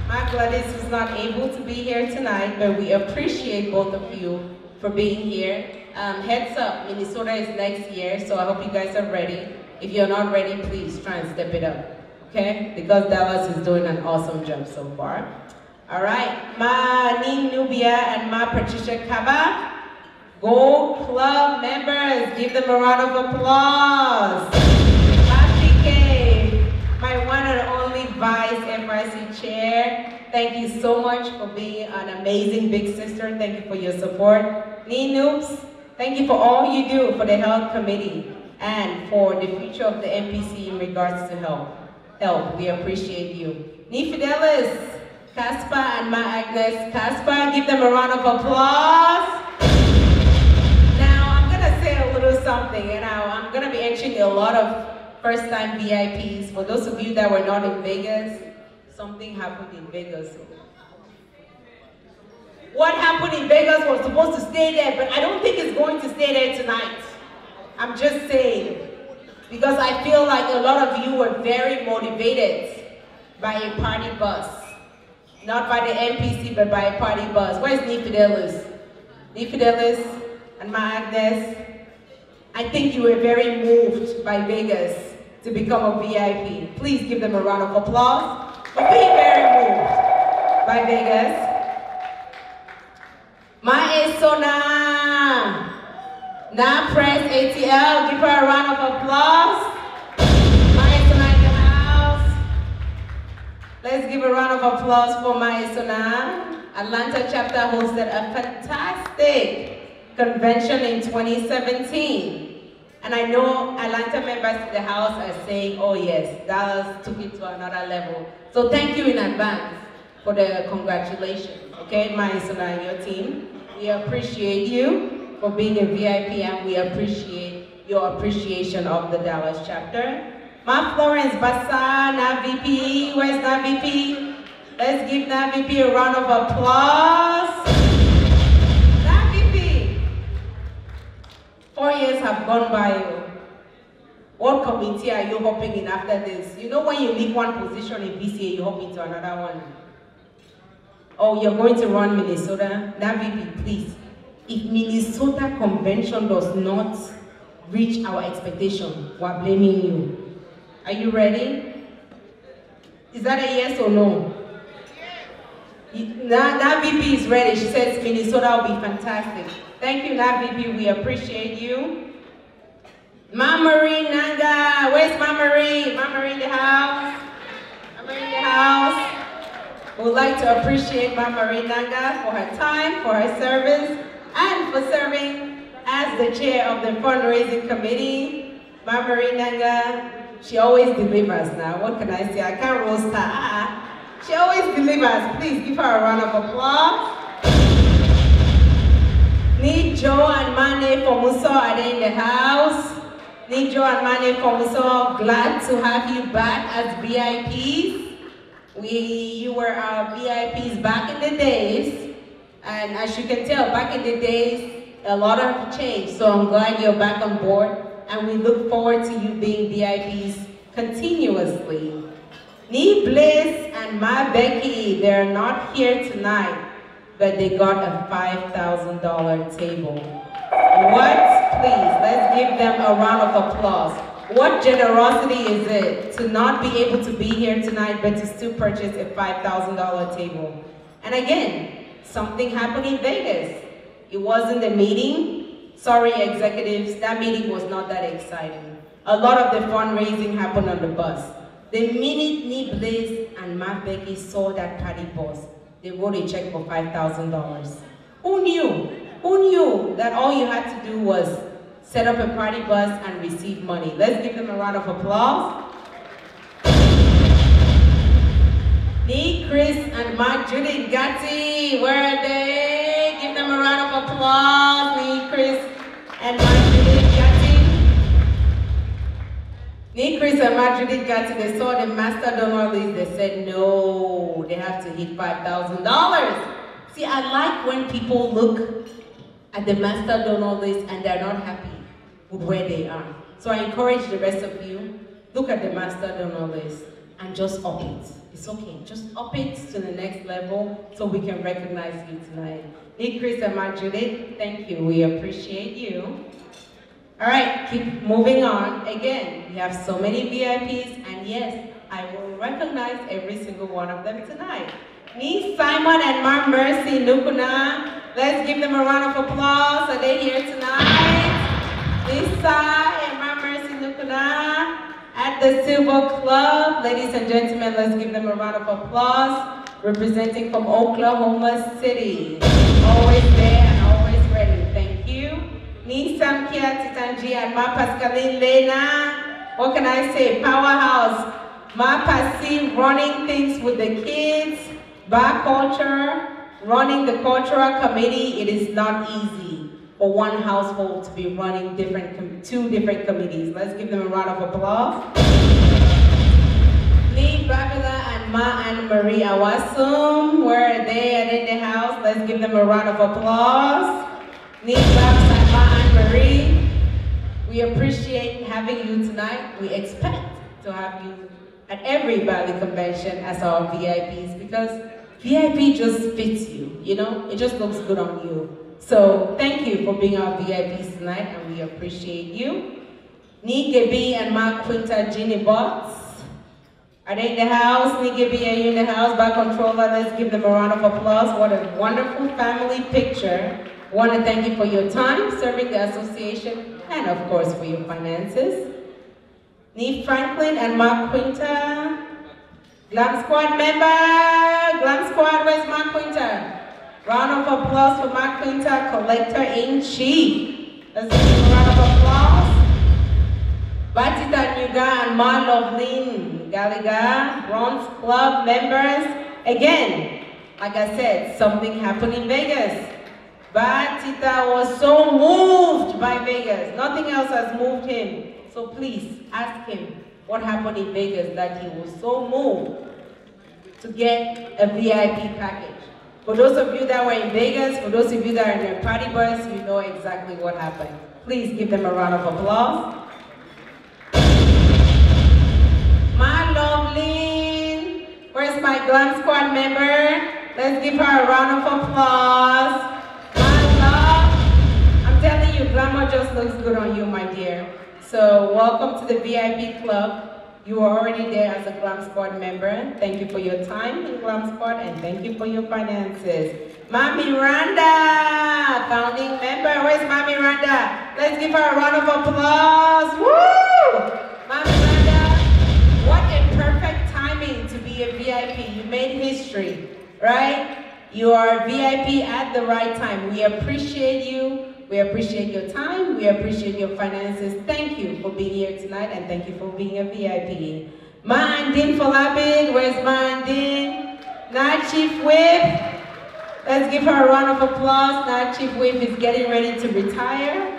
M: Mark Gladys is not able to be here tonight, but we appreciate both of you for being here. Heads up, Minnesota is next year, so I hope you guys are ready. If you're not ready, please try and step it up, okay? Because Dallas is doing an awesome job so far. All right, Ma Ning Nubia and Ma Patricia Kaba, Gold Club members, give them a round of applause. Ma PK, my one and only Vice FRC Chair, thank you so much for being an amazing big sister. Thank you for your support. Nee Noobs, thank you for all you do for the Health Committee and for the future of the MPC in regards to health. We appreciate you. Nee Fidelis, Caspar and Ma Agnes. Caspar, give them a round of applause. Now, I'm gonna say a little something, and I'm gonna be entering a lot of first-time VIPs. For those of you that were not in Vegas, something happened in Vegas. What happened in Vegas was supposed to stay there, but I don't think it's going to stay there tonight. I'm just saying, because I feel like a lot of you were very motivated by a party bus. Not by the MPC, but by a party bus. Where's Nifidelis? Nifidelis and Ma Agnes, I think you were very moved by Vegas to become a VIP. Please give them a round of applause for being very moved by Vegas. Ma Esona, Na Press ATL, give her a round of applause. Ma Esona in the house. Let's give a round of applause for Ma Esona. Atlanta chapter hosted a fantastic convention in 2017. And I know Atlanta members of the house are saying, oh yes, Dallas took it to another level. So thank you in advance for the congratulations, okay, Ma Esona and your team. We appreciate you for being a VIP, and we appreciate your appreciation of the Dallas chapter. Ma Florence Bassa, NAVP, where's NAVP? Let's give NAVP a round of applause. NAVP, 4 years have gone by. What committee are you hopping in after this? You know when you leave one position in BCA, you hop into another one. Oh, you're going to run Minnesota? NAVP, please. If Minnesota convention does not reach our expectation, we're blaming you. Are you ready? Is that a yes or no? NAVP is ready. She says Minnesota will be fantastic. Thank you, NAVP. We appreciate you. Ma Marie Nanga. Where's Ma Marie? Ma Marie in the house? Ma Marie in the house? We would like to appreciate Ma Marie Nanga for her time, for her service, and for serving as the chair of the fundraising committee. Ma Marie Nanga, she always delivers now. What can I say? I can't roast her. She always delivers. Please give her a round of applause. Need Joe and Mane for Muso, are they in the house? Need Joe and Mane for Muso, glad to have you back as VIPs. You were our VIPs back in the days, and as you can tell, back in the days, a lot have changed, so I'm glad you're back on board, and we look forward to you being VIPs continuously. Nee Bliss and Ma Becky, they're not here tonight, but they got a $5,000 table. What? Please, let's give them a round of applause. What generosity is it to not be able to be here tonight, but to still purchase a $5,000 table? And again, something happened in Vegas. It wasn't the meeting. Sorry, executives, that meeting was not that exciting. A lot of the fundraising happened on the bus. The minute Nee Bliss and Ma Becky saw that party bus, they wrote a check for $5,000. Who knew? Who knew that all you had to do was set up a party bus and receive money? Let's give them a round of applause. Nee, Chris, and Ma Judith Gatti, where are they? Give them a round of applause. Nee, Chris, and Ma Judith Gatti. Me, Chris, and Marjorie got to, they saw the master donor list, they said no, they have to hit $5,000. See, I like when people look at the master donor list and they're not happy with where they are. So I encourage the rest of you, look at the master donor list and just up it. It's okay, just up it to the next level so we can recognize you tonight. Me, Chris, and Marjorie, thank you, we appreciate you. All right, keep moving on. Again, we have so many VIPs, and yes, I will recognize every single one of them tonight. Me, Simon, and Mar Mercy Nukuna. Let's give them a round of applause. Are they here tonight? Lisa and Mar Mercy Nukuna at the Silver Club. Ladies and gentlemen, let's give them a round of applause. Representing from Oklahoma City. Always there and always ready. Thank you. Ni Samkia Titanji and Ma Pascaline Lena. What can I say? Powerhouse. Ma Pasi running things with the kids. Bar culture. Running the cultural committee. It is not easy for one household to be running two different committees. Let's give them a round of applause. Ni Babila and Ma and Marie Awasum. Where are they? Are they in the house? Let's give them a round of applause. Ni Babs and Ma and Marie. We appreciate having you tonight. We expect to have you at every Bali convention as our VIPs because VIP just fits you, you know? It just looks good on you. So thank you for being our VIPs tonight and we appreciate you. Ni Gebi and Ma Quinta Ginny Bots. Are they in the house? Ni Gebi, are you in the house? Bar controller, let's give them a round of applause. What a wonderful family picture. I want to thank you for your time serving the association and of course for your finances. Ni Franklin and Mark Quinta. Glam Squad member. Glam Squad, where's Mark Quinta? Round of applause for Mark Quinta, Collector-in-Chief. Let's give him a round of applause. Batita Nuga and Ma Lovelin Gallagher, Bronze Club members. Again, like I said, something happened in Vegas. Batita was so moved by Vegas. Nothing else has moved him. So please ask him what happened in Vegas that he was so moved to get a VIP package. For those of you that were in Vegas, for those of you that are in a party bus, you know exactly what happened. Please give them a round of applause. My Lovelin, where's my Glam Squad member? Let's give her a round of applause. I'm telling you, Glamour just looks good on you, my dear. So welcome to the VIP club. You are already there as a Glam Squad member. Thank you for your time in Glam Squad and thank you for your finances. Ma Miranda, founding member. Where's Ma Miranda? Let's give her a round of applause. Woo! Ma Miranda, what a perfect timing to be a VIP. You made history, right? You are a VIP at the right time. We appreciate you. We appreciate your time. We appreciate your finances. Thank you for being here tonight and thank you for being a VIP. Mandin Folabid, where's Mandin? Night Chief Whip. Let's give her a round of applause. Night Chief Whip is getting ready to retire,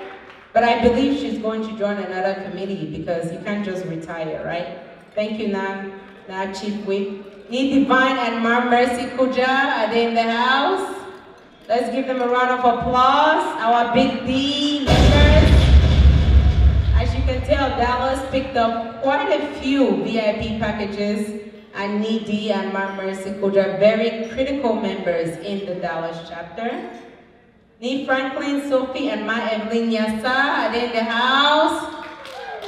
M: but I believe she's going to join another committee because you can't just retire, right? Thank you, Night Chief Whip. Need Divine and Mar Mercy Kuja, are they in the house? Let's give them a round of applause. Our Big D members. As you can tell, Dallas picked up quite a few VIP packages and Nidi and Mar Mercy Kuja, very critical members in the Dallas chapter. Ni Franklin, Sophie, and Ma Evelyn Yasa, are they in the house?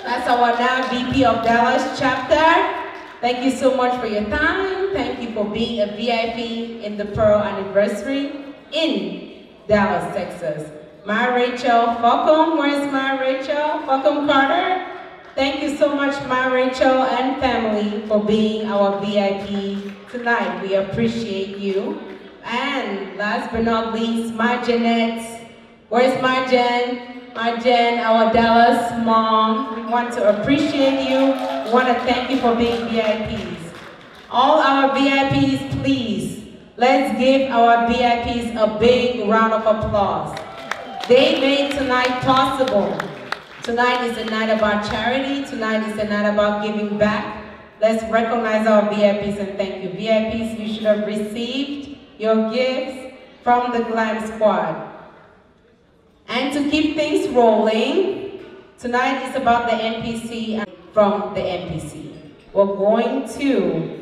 M: That's our now VP of Dallas chapter. Thank you so much for your time. Thank you for being a VIP in the Pearl anniversary in Dallas, Texas. Ma Rachel Fulcom, where's Ma Rachel? Fulcom Carter. Thank you so much, Ma Rachel and family, for being our VIP tonight. We appreciate you. And last but not least, Ma Jeanette. Where's Ma Jen? Ma Jen, our Dallas mom. We want to appreciate you. We want to thank you for being VIPs. All our VIPs, please, let's give our VIPs a big round of applause. They made tonight possible. Tonight is a night about charity. Tonight is a night about giving back. Let's recognize our VIPs and thank you. VIPs, you should have received your gifts from the Glam Squad. And to keep things rolling, tonight is about the MPC and from the MPC. We're going to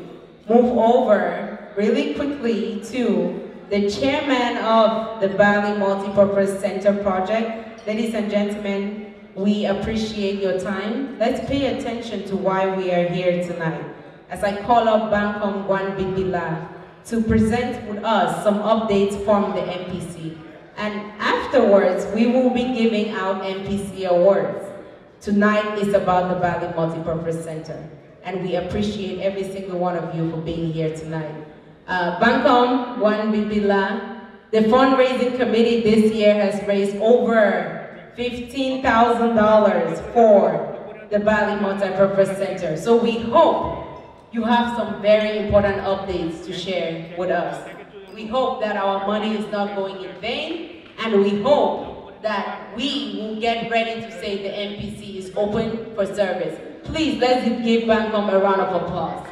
M: move over really quickly to the chairman of the Bali Multipurpose Center project. Ladies and gentlemen, we appreciate your time. Let's pay attention to why we are here tonight. As I call up Bankom Gwan Bibila to present with us some updates from the MPC. And afterwards, we will be giving out MPC awards. Tonight is about the Bali Multipurpose Center. And we appreciate every single one of you for being here tonight. Bankom Gwan Bibila, the fundraising committee this year has raised over $15,000 for the Bali Multipurpose Center. So we hope you have some very important updates to share with us. We hope that our money is not going in vain, and we hope that we will get ready to say the MPC is open for service. Please, let's give Bankom a round of applause.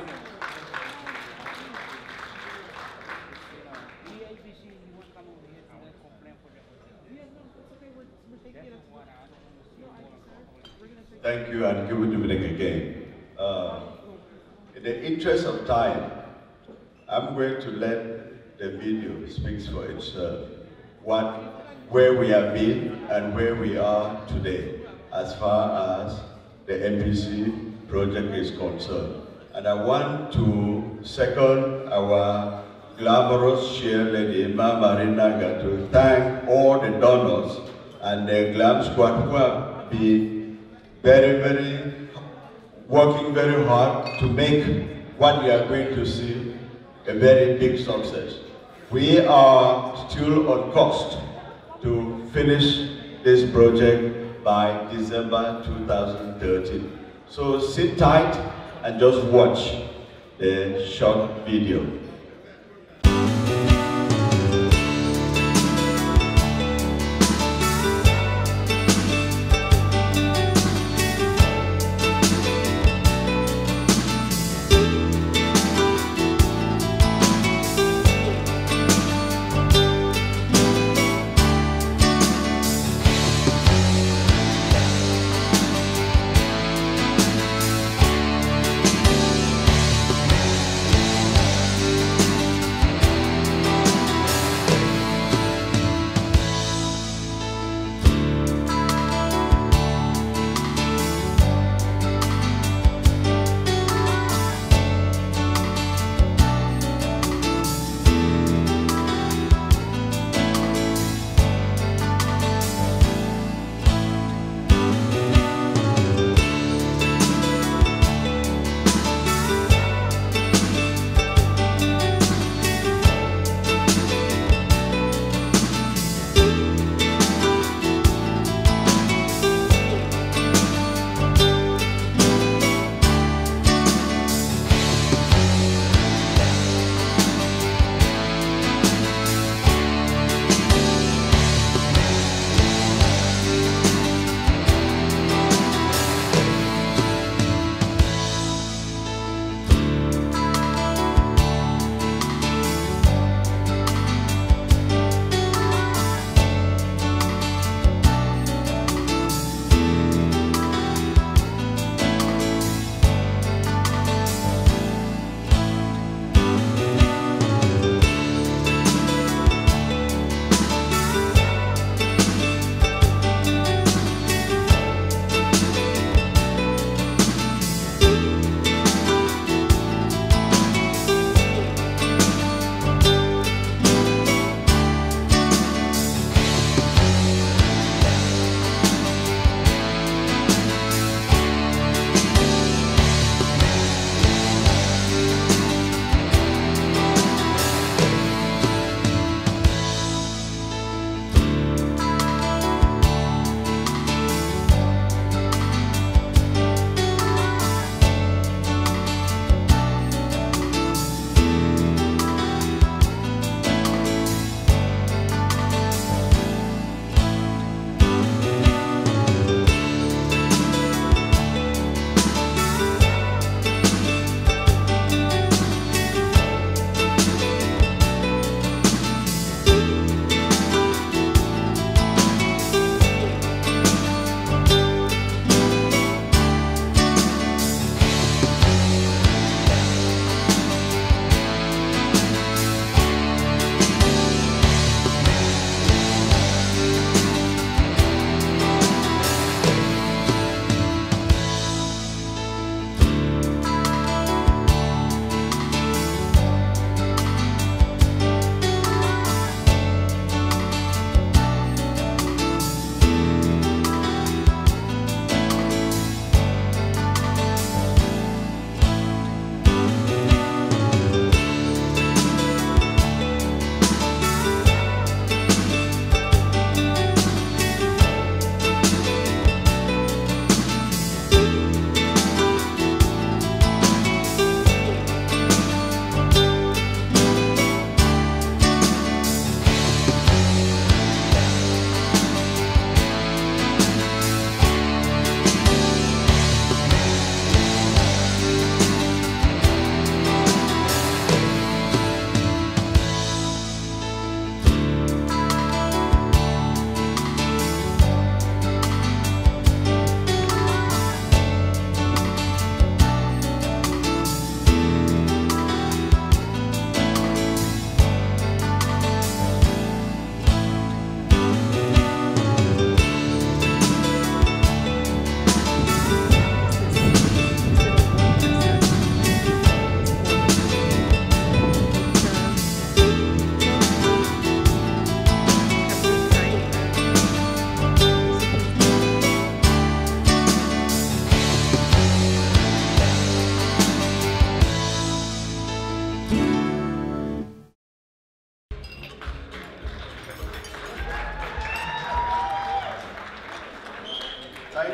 I: Thank you and good evening again. In the interest of time, I'm going to let the video speak for itself. Where we have been and where we are today as far as the MPC project is concerned. And I want to second our glamorous chair lady, Mama Rinaga, to thank all the donors and the Glam Squad who have been working very hard to make what we are going to see a very big success. We are still on course to finish this project by December 2013. So sit tight and just watch the short video.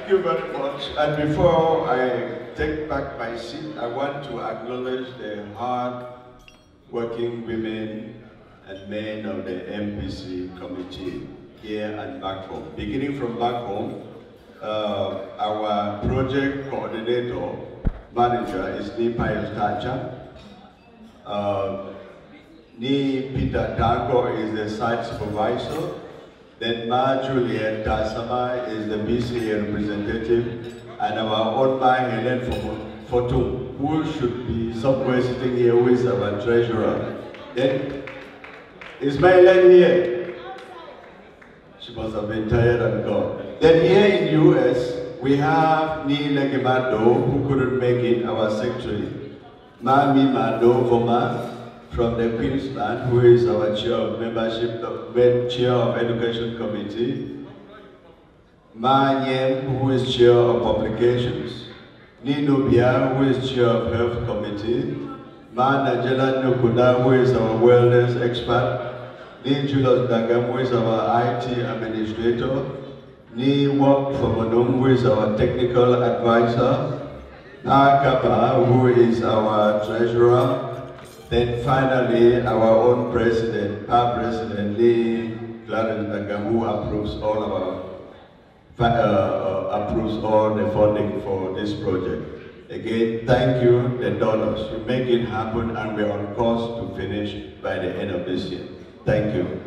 I: Thank you very much. And before I take back my seat, I want to acknowledge the hard-working women and men of the MPC committee here and back home. Beginning from back home, our project coordinator, manager is Ni Pius Tacha. Ni Peter Tango is the site supervisor. Then Ma Juliet Tasama is the BCA representative. And our own Ma Helen Fortum, who should be somewhere sitting here with our treasurer. Then is my lady here? She must have been tired and gone. Then here in US, we have Ni Legemado, who couldn't make it, our secretary. Mami Mado Voma from the Queensland, who is our chair of membership, chair of education committee. Ma Nyem, who is chair of publications. Ni Nubia, who is chair of health committee. Ma Najela Nukuda, who is our wellness expert. Ni Julius Dagam, who is our IT administrator. Ni Wok Fomonum, who is our technical advisor. Na Kapa, who is our treasurer. Then finally, our own president, our president, Lee Clarence Dagam, who approves all the funding for this project. Again, thank you, the donors. You make it happen, and we're on course to finish by the end of this year. Thank you.